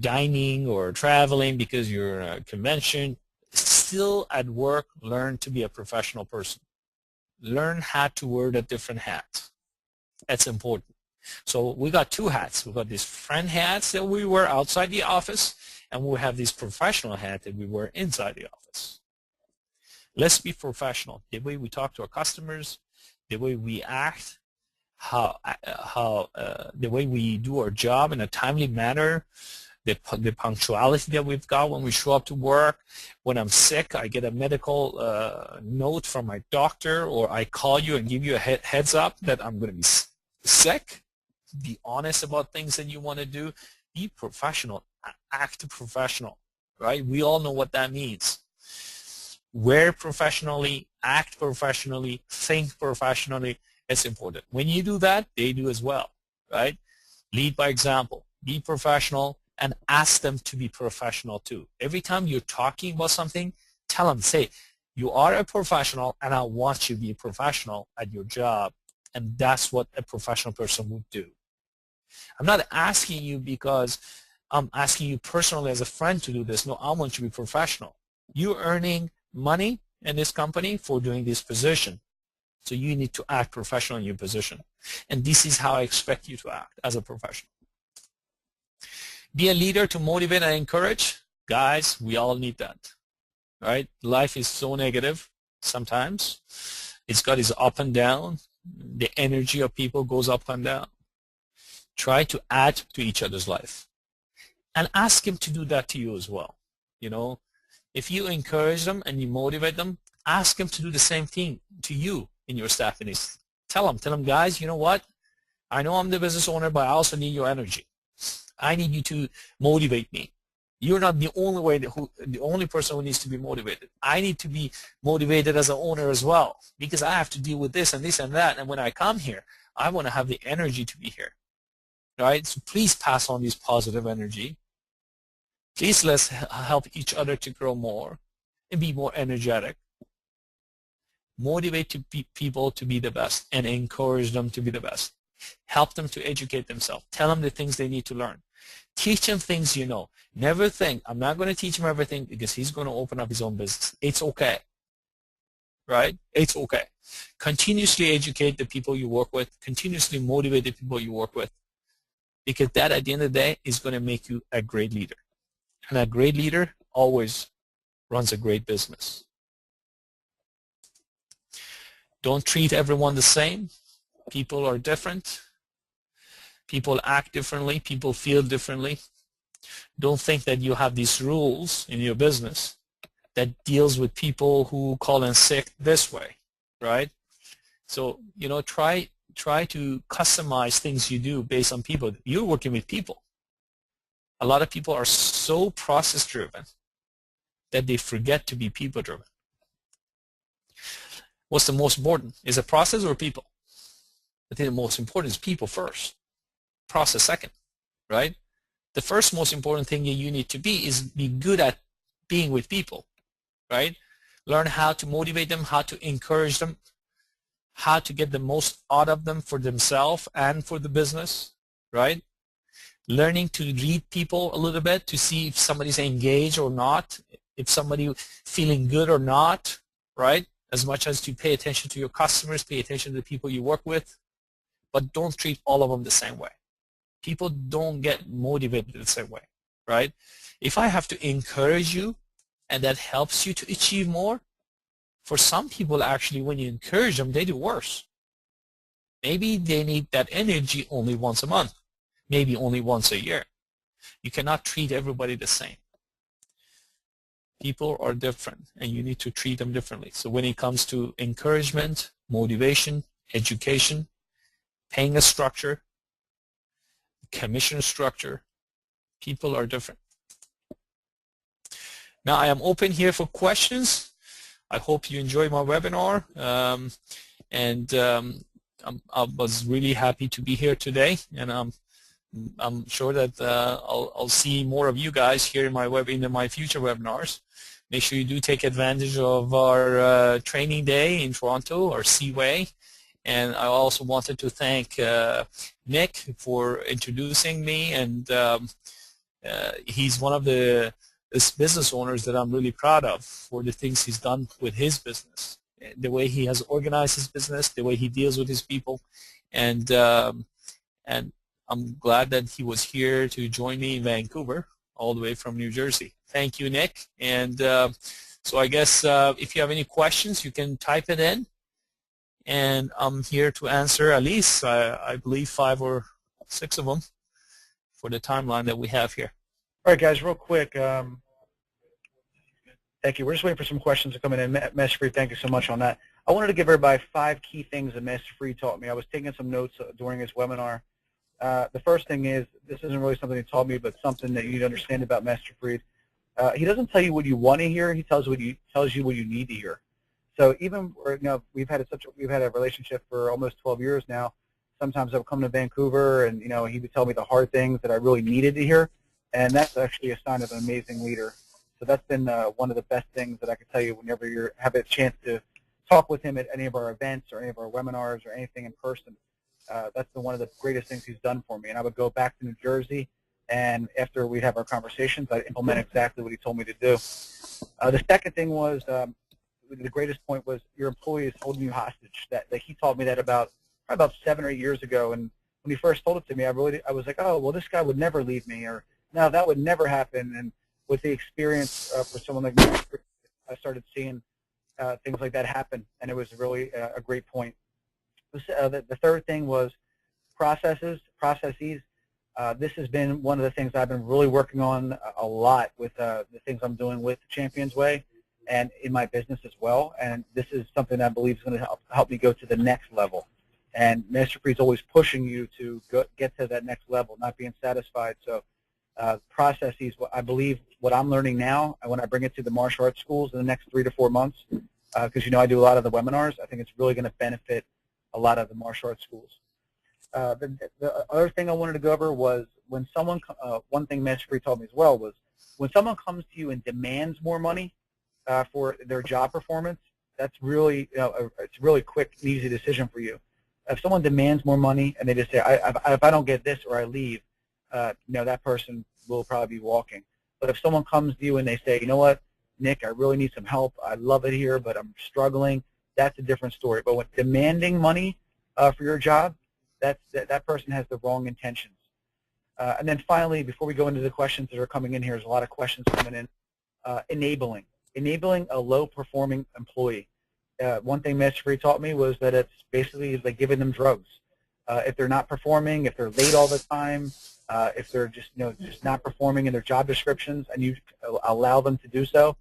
dining or traveling because you're in a convention, still at work, learn to be a professional person. Learn how to wear a different hat. That's important. So we got two hats. We got these friend hats that we wear outside the office, and we have this professional hat that we wear inside the office. Let's be professional. The way we talk to our customers, the way we act, the way we do our job in a timely manner, the punctuality that we've got when we show up to work. When I'm sick, I get a medical note from my doctor, or I call you and give you a heads up that I'm going to be sick. Be honest about things that you want to do. Be professional. Act professional, right? We all know what that means. Wear professionally, act professionally, think professionally. It's important. When you do that, they do as well, right? Lead by example. Be professional and ask them to be professional too. Every time you're talking about something, tell them, say, you are a professional and I want you to be a professional at your job. And that's what a professional person would do. I'm not asking you because I'm asking you personally as a friend to do this. No, I want you to be professional. You're earning money in this company for doing this position. So you need to act professional in your position. And this is how I expect you to act as a professional. Be a leader to motivate and encourage. Guys, we all need that, right? Life is so negative sometimes. It's got its up and down. The energy of people goes up and down. Try to add to each other's life. And ask him to do that to you as well. You know, if you encourage them and you motivate them, ask them to do the same thing to you in your staff meetings. Tell them, guys, you know what? I know I'm the business owner, but I also need your energy. I need you to motivate me. You're not the only person who needs to be motivated. I need to be motivated as an owner as well, because I have to deal with this and this and that. And when I come here, I want to have the energy to be here. Right? So please pass on this positive energy. Please let's help each other to grow more and be more energetic. Motivate people to be the best and encourage them to be the best. Help them to educate themselves. Tell them the things they need to learn. Teach them things you know. Never think, I'm not going to teach him everything because he's going to open up his own business. It's okay. Right? It's okay. Continuously educate the people you work with. Continuously motivate the people you work with. Because that, at the end of the day, is going to make you a great leader. And a great leader always runs a great business. Don't treat everyone the same. People are different. People act differently. People feel differently. Don't think that you have these rules in your business that deals with people who call in sick this way, right? So, you know, try to customize things you do based on people. You're working with people. A lot of people are so process-driven that they forget to be people-driven. What's the most important? Is it process or people? I think the most important is people first. Process second, right? The first most important thing that you need to be is be good at being with people, right? Learn how to motivate them, how to encourage them, how to get the most out of them for themselves and for the business, right? Learning to read people a little bit to see if somebody's engaged or not, if somebody feeling good or not, right? As much as to pay attention to your customers, pay attention to the people you work with. but don't treat all of them the same way. People don't get motivated the same way, right? If I have to encourage you and that helps you to achieve more, for some people actually when you encourage them, they do worse. Maybe they need that energy only once a month, maybe only once a year. You cannot treat everybody the same. People are different and you need to treat them differently. So when it comes to encouragement, motivation, education, paying a structure, commission structure, people are different. Now I am open here for questions. I hope you enjoy my webinar, I was really happy to be here today, and I'm sure that I'll see more of you guys here in my future webinars. Make sure you do take advantage of our training day in Toronto, our CWay. And I also wanted to thank Nick for introducing me, and he's one of the business owners that I'm really proud of for the things he's done with his business, the way he has organized his business, the way he deals with his people, and I'm glad that he was here to join me in Vancouver, all the way from New Jersey. Thank you, Nick. And so I guess if you have any questions, you can type it in. And I'm here to answer at least, I believe, 5 or 6 of them for the timeline that we have here. All right, guys, real quick. Thank you. We're just waiting for some questions to come in. Mr. Farid, thank you so much on that. I wanted to give everybody 5 key things that Mr. Farid taught me. I was taking some notes during his webinar. The first thing is, this isn't really something he taught me, but something that you need to understand about Mr. Farid. He doesn't tell you what you want to hear. He tells you what you need to hear. So even, we've had a relationship for almost 12 years now. Sometimes I'll come to Vancouver, and he would tell me the hard things that I really needed to hear, and that's actually a sign of an amazing leader. So that's been one of the best things that I can tell you whenever you have a chance to talk with him at any of our events or any of our webinars or anything in person. That's one of the greatest things he's done for me. And I would go back to New Jersey, and after we'd have our conversations, I'd implement exactly what he told me to do. The second thing was, the greatest point was, your employee is holding you hostage. That he taught me that probably about 7 or 8 years ago. And when he first told it to me, I was like, oh, well, this guy would never leave me, or no, that would never happen. And with the experience for someone like me, I started seeing things like that happen, and it was really a great point. The third thing was processes. This has been one of the things I've been really working on a lot with the things I'm doing with ChampionsWay and in my business as well. And this is something I believe is going to help me go to the next level. And Mr. Farid's always pushing you to get to that next level, not being satisfied. So processes, I believe what I'm learning now, and when I bring it to the martial arts schools in the next 3 to 4 months, because I do a lot of the webinars, I think it's really going to benefit a lot of the martial arts schools. The other thing I wanted to go over was when someone, one thing Mr. Farid told me as well was, when someone comes to you and demands more money for their job performance, that's really, it's a really quick and easy decision for you. If someone demands more money and they just say, if I don't get this or I leave, that person will probably be walking. But if someone comes to you and they say, you know what, Nick, I really need some help. I love it here, but I'm struggling, that's a different story. But when demanding money for your job, that person has the wrong intentions. And then finally, before we go into the questions that are coming in here, there's a lot of questions coming in. Enabling a low-performing employee. One thing Mr. Farid taught me was that it's basically like giving them drugs. If they're not performing, if they're late all the time, if they're just not performing in their job descriptions, and you allow them to do so,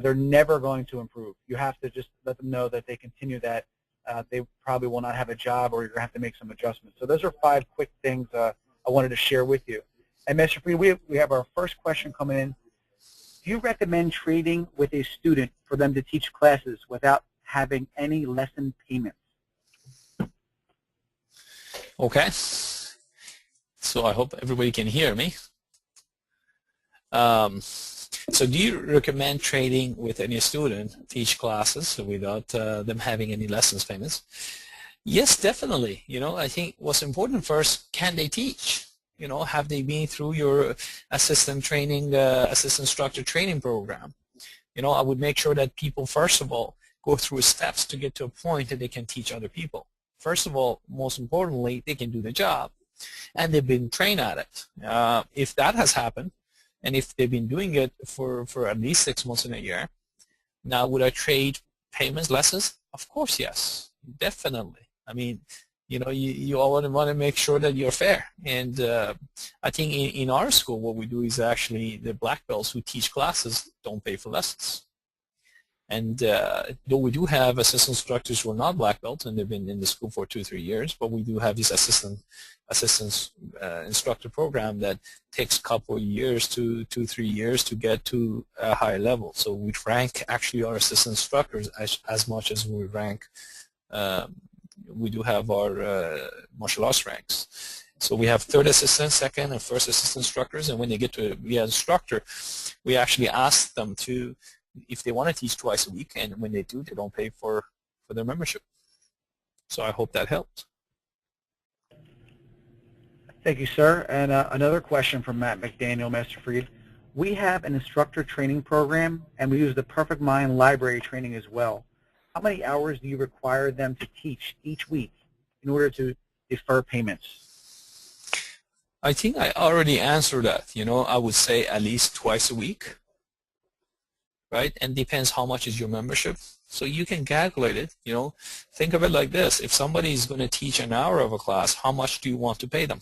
they're never going to improve. You have to just let them know that they continue that. They probably will not have a job, or you're going to have to make some adjustments. So those are 5 quick things I wanted to share with you. And Mr. Farid, we have our first question coming in. Do you recommend trading with a student for them to teach classes without having any lesson payments? Okay. So I hope everybody can hear me. So do you recommend trading with any student, teach classes without them having any lessons payments? Yes, definitely. I think what's important first, can they teach? Have they been through your assistant instructor training program? I would make sure that people, first of all, go through steps to get to a point that they can teach other people. first of all, most importantly, they can do the job, and they've been trained at it. If that has happened, and if they've been doing it for at least 6 months in a year, now would I trade payments lessons? Of course, yes, definitely. I mean, you all want to make sure that you're fair. And I think in our school, what we do is actually the black belts who teach classes don't pay for lessons. And though we do have assistant instructors who are not black belts and they've been in the school for 2-3 years, but we do have this assistant instructor program that takes a couple of years to 2-3 years to get to a higher level. So we rank actually our assistant instructors as much as we rank. We do have our martial arts ranks. So we have third assistant, second, and first assistant instructors, and when they get to be an instructor, we actually ask them to, if they want to teach twice a week, and when they do, they don't pay for their membership. So I hope that helped. Thank you, sir. And another question from Matt McDaniel, Master Farid. We have an instructor training program, and we use the PerfectMIND library training as well. How many hours do you require them to teach each week in order to defer payments? I think I already answered that. I would say at least twice a week, right? And depends how much is your membership. So you can calculate it. Think of it like this. If somebody is going to teach an hour of a class, how much do you want to pay them?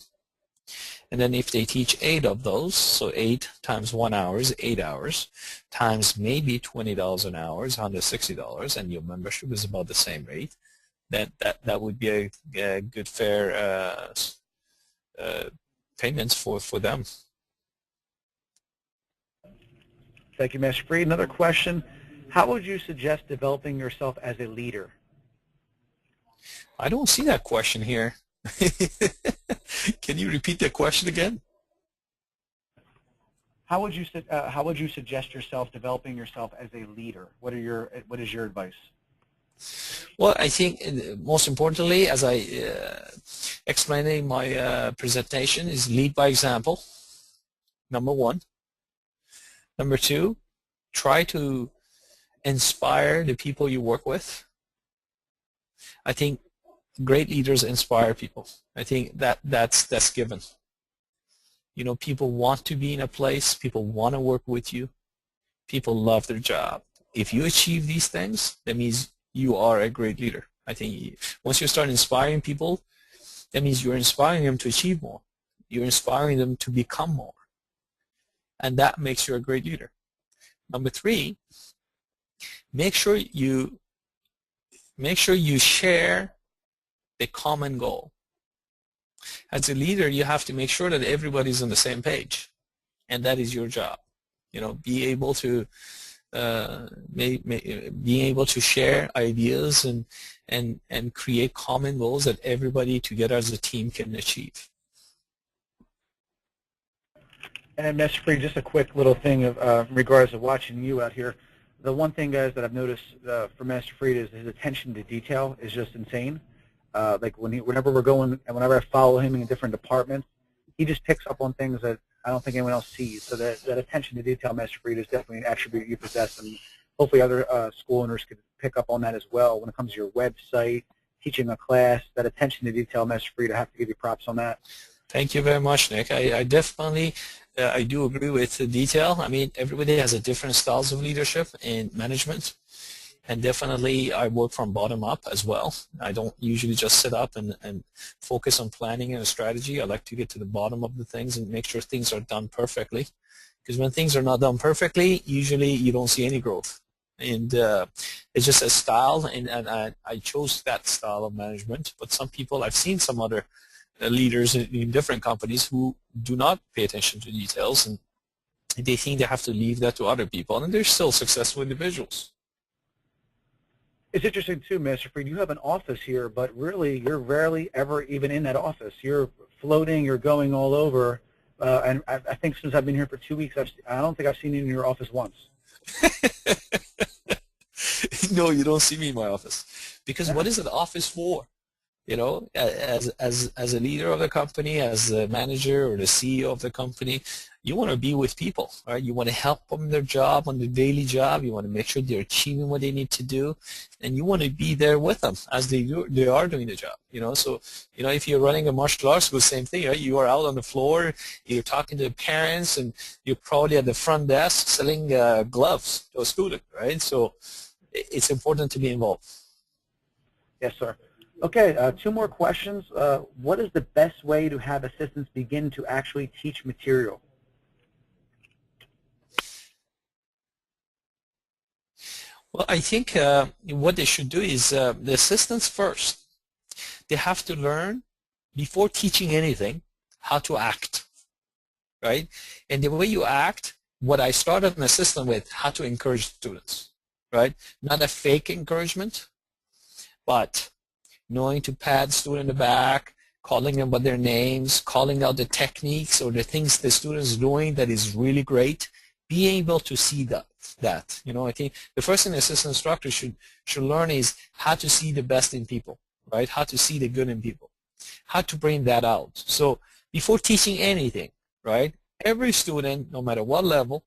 And then if they teach 8 of those, so 8 times 1 hour is 8 hours, times maybe $20 an hour is $160, and your membership is about the same rate, that would be a good, fair payments for them. Thank you, Master Farid. Another question. How would you suggest developing yourself as a leader? I don't see that question here. Can you repeat that question again? How would you suggest yourself developing yourself as a leader? What is your advice? Well, I think most importantly, as I explained in my presentation, is lead by example. Number 1. Number 2, try to inspire the people you work with. I think great leaders inspire people. I think that's given. People want to be in a place. People want to work with you. People love their job. If you achieve these things, that means you are a great leader. I think once you start inspiring people, that means you're inspiring them to achieve more. You're inspiring them to become more. And that makes you a great leader. Number 3, make sure you share the common goal. As a leader, you have to make sure that everybody's on the same page, and that is your job. Be able to share ideas and create common goals that everybody together as a team can achieve. And Master Farid, just a quick little thing in regards to watching you out here. The one thing, guys, that I've noticed from Master Farid is his attention to detail is just insane. Like whenever we're going, and whenever I follow him in different departments, he just picks up on things that I don't think anyone else sees. So that attention to detail, Master Farid, is definitely an attribute you possess, and hopefully other school owners could pick up on that as well. When it comes to your website, teaching a class, that attention to detail, Master Farid, I have to give you props on that. Thank you very much, Nick. I definitely I do agree with the detail. I mean, everybody has a different styles of leadership and management. And definitely I work from bottom up as well. I don't usually just sit up and focus on planning and a strategy. I like to get to the bottom of the things and make sure things are done perfectly. Because when things are not done perfectly, usually you don't see any growth. And it's just a style, and I chose that style of management. But some people, I've seen some other leaders in different companies who do not pay attention to details, and they think they have to leave that to other people, and they're still successful individuals. It's interesting too, Master Farid. You have an office here, but really you're rarely ever even in that office. You're floating, you're going all over, and I think since I've been here for 2 weeks, I don't think I've seen you in your office once. No, you don't see me in my office. Because what is an office for? As a leader of the company, as a manager or the CEO of the company, You want to be with people, right? You want to help them in their job, on their daily job. You want to make sure they're achieving what they need to do, and you want to be there with them as they are doing the job. So if you're running a martial arts school, same thing, right? You are out on the floor, you're talking to the parents, and you're probably at the front desk selling gloves to a student, right? So it's important to be involved. Yes, sir. Okay, 2 more questions. What is the best way to have assistants begin to actually teach material? Well, I think what they should do is the assistants first. They have to learn, before teaching anything, how to act, right? And the way you act, what I started an assistant with, how to encourage students, right? Not a fake encouragement, but knowing to pat the student in the back, calling them by their names, calling out the techniques or the things the student is doing that is really great, being able to see that. I think the first thing the assistant instructor should learn is how to see the best in people, right? How to see the good in people, how to bring that out. So before teaching anything, right, every student, no matter what level,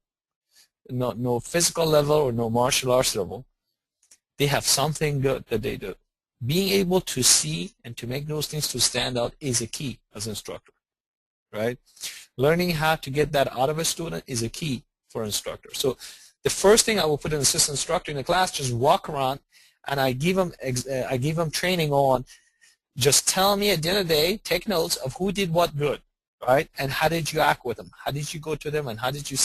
no physical level or no martial arts level, they have something good that they do. Being able to see and to make those things to stand out is a key as an instructor, right? Learning how to get that out of a student is a key for an instructor. So the first thing I will put an assistant instructor in the class, just walk around, and I give them training on, just tell me at the end of the day, take notes of who did what good, right? And how did you act with them? How did you go to them, and how did you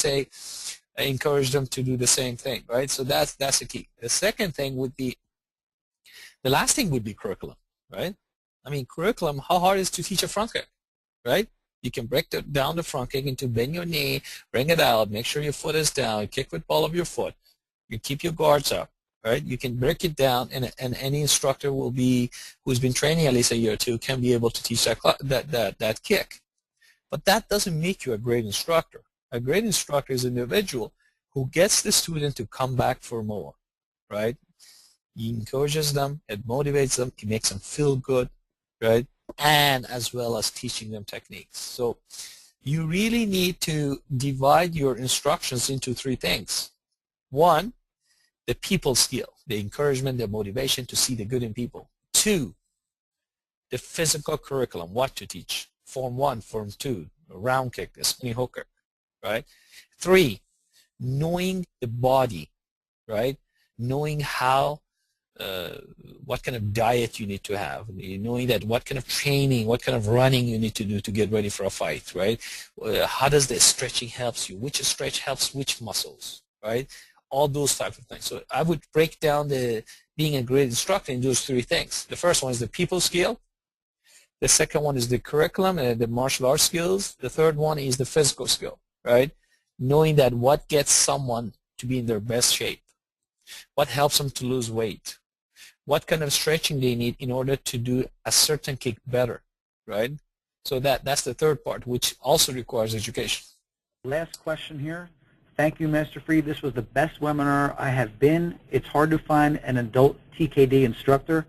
encourage them to do the same thing, right? So that's the key. The second thing would be, the last thing would be curriculum, right? I mean, curriculum, how hard is it to teach a front kick, right? You can break down the front kick into bend your knee, bring it out, make sure your foot is down, kick with ball of your foot. You keep your guards up, right? You can break it down, and any instructor who's been training at least a year or two can be able to teach that kick. But that doesn't make you a great instructor. A great instructor is an individual who gets the student to come back for more, right? He encourages them, it motivates them, it makes them feel good, right? And as well as teaching them techniques. So you really need to divide your instructions into 3 things. 1, the people skill, the encouragement, the motivation to see the good in people. 2, the physical curriculum, what to teach. Form 1, Form 2, a round kick, a spinning hook kick, right? 3, knowing the body, right? Knowing how what kind of diet you need to have, knowing that what kind of training, what kind of running you need to do to get ready for a fight, right? How does the stretching helps you? Which stretch helps which muscles, right? All those types of things. So I would break down being a great instructor in those 3 things. The first one is the people skill. The second one is the curriculum and the martial arts skills. The third one is the physical skill, right? Knowing that what gets someone to be in their best shape, what helps them to lose weight, what kind of stretching they need in order to do a certain kick better, right? So that's the third part, which also requires education. Last question here. Thank you, Mr. Farid. This was the best webinar I have been. It's hard to find an adult TKD instructor.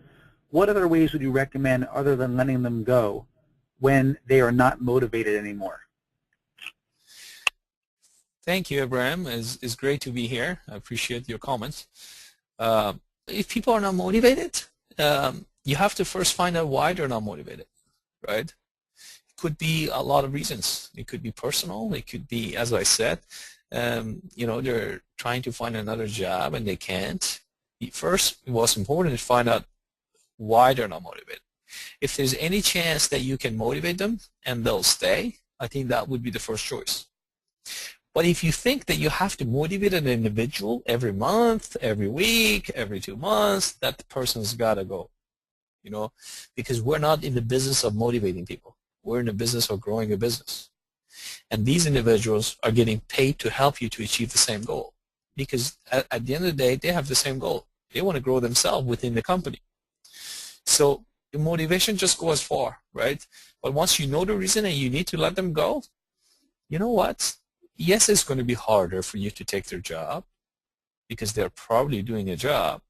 What other ways would you recommend other than letting them go when they are not motivated anymore? Thank you, Abraham. It's great to be here. I appreciate your comments. If people are not motivated, you have to first find out why they're not motivated, right? It could be a lot of reasons. It could be personal. It could be, as I said, they're trying to find another job and they can't. First, it was important to find out why they're not motivated. If there's any chance that you can motivate them and they'll stay, I think that would be the first choice. But if you think that you have to motivate an individual every month, every week, every 2 months, that person's got to go, because we're not in the business of motivating people. We're in the business of growing a business. And these individuals are getting paid to help you to achieve the same goal, because at the end of the day, they have the same goal. They want to grow themselves within the company. So the motivation just goes far, right? But once you know the reason and you need to let them go, you know what? Yes, it's going to be harder for you to take their job because they're probably doing a job,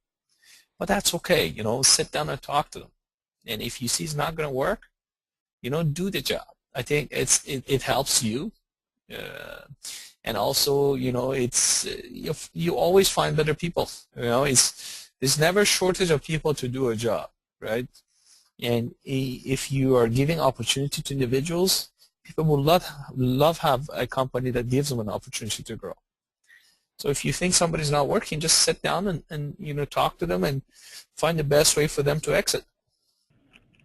but that's okay. Sit down and talk to them. And if you see it's not going to work, do the job. I think it helps you. And also, it's you always find better people. There's never a shortage of people to do a job, right? And if you are giving opportunity to individuals, people will love have a company that gives them an opportunity to grow. So if you think somebody's not working, just sit down and talk to them and find the best way for them to exit.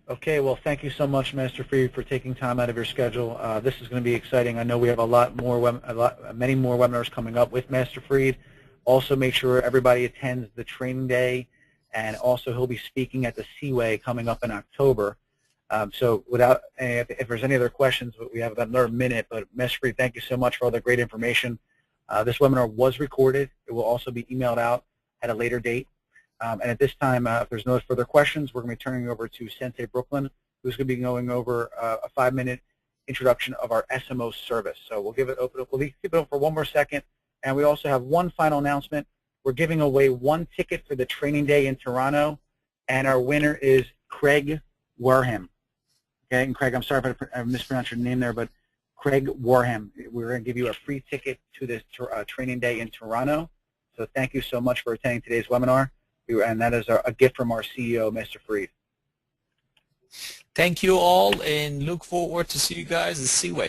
Okay, well, thank you so much, Master Farid, for taking time out of your schedule. This is going to be exciting. I know we have many more webinars coming up with Master Farid. Also, make sure everybody attends the training day, and also he'll be speaking at the CWay coming up in October. So, if there's any other questions, we have about another minute. But Master Farid, thank you so much for all the great information. This webinar was recorded. It will also be emailed out at a later date. And at this time, if there's no further questions, we're going to be turning over to Sensei Brooklyn, who's going to be going over a 5-minute introduction of our SMO service. So we'll keep it open for one more second. And we also have one final announcement. We're giving away 1 ticket for the training day in Toronto, and our winner is Craig Warham. Okay, and Craig, I'm sorry if I mispronounced your name there, but Craig Warham. We're going to give you a free ticket to this training day in Toronto. So thank you so much for attending today's webinar. And that is a gift from our CEO, Mr. Farid. Thank you all, and look forward to see you guys at CWay.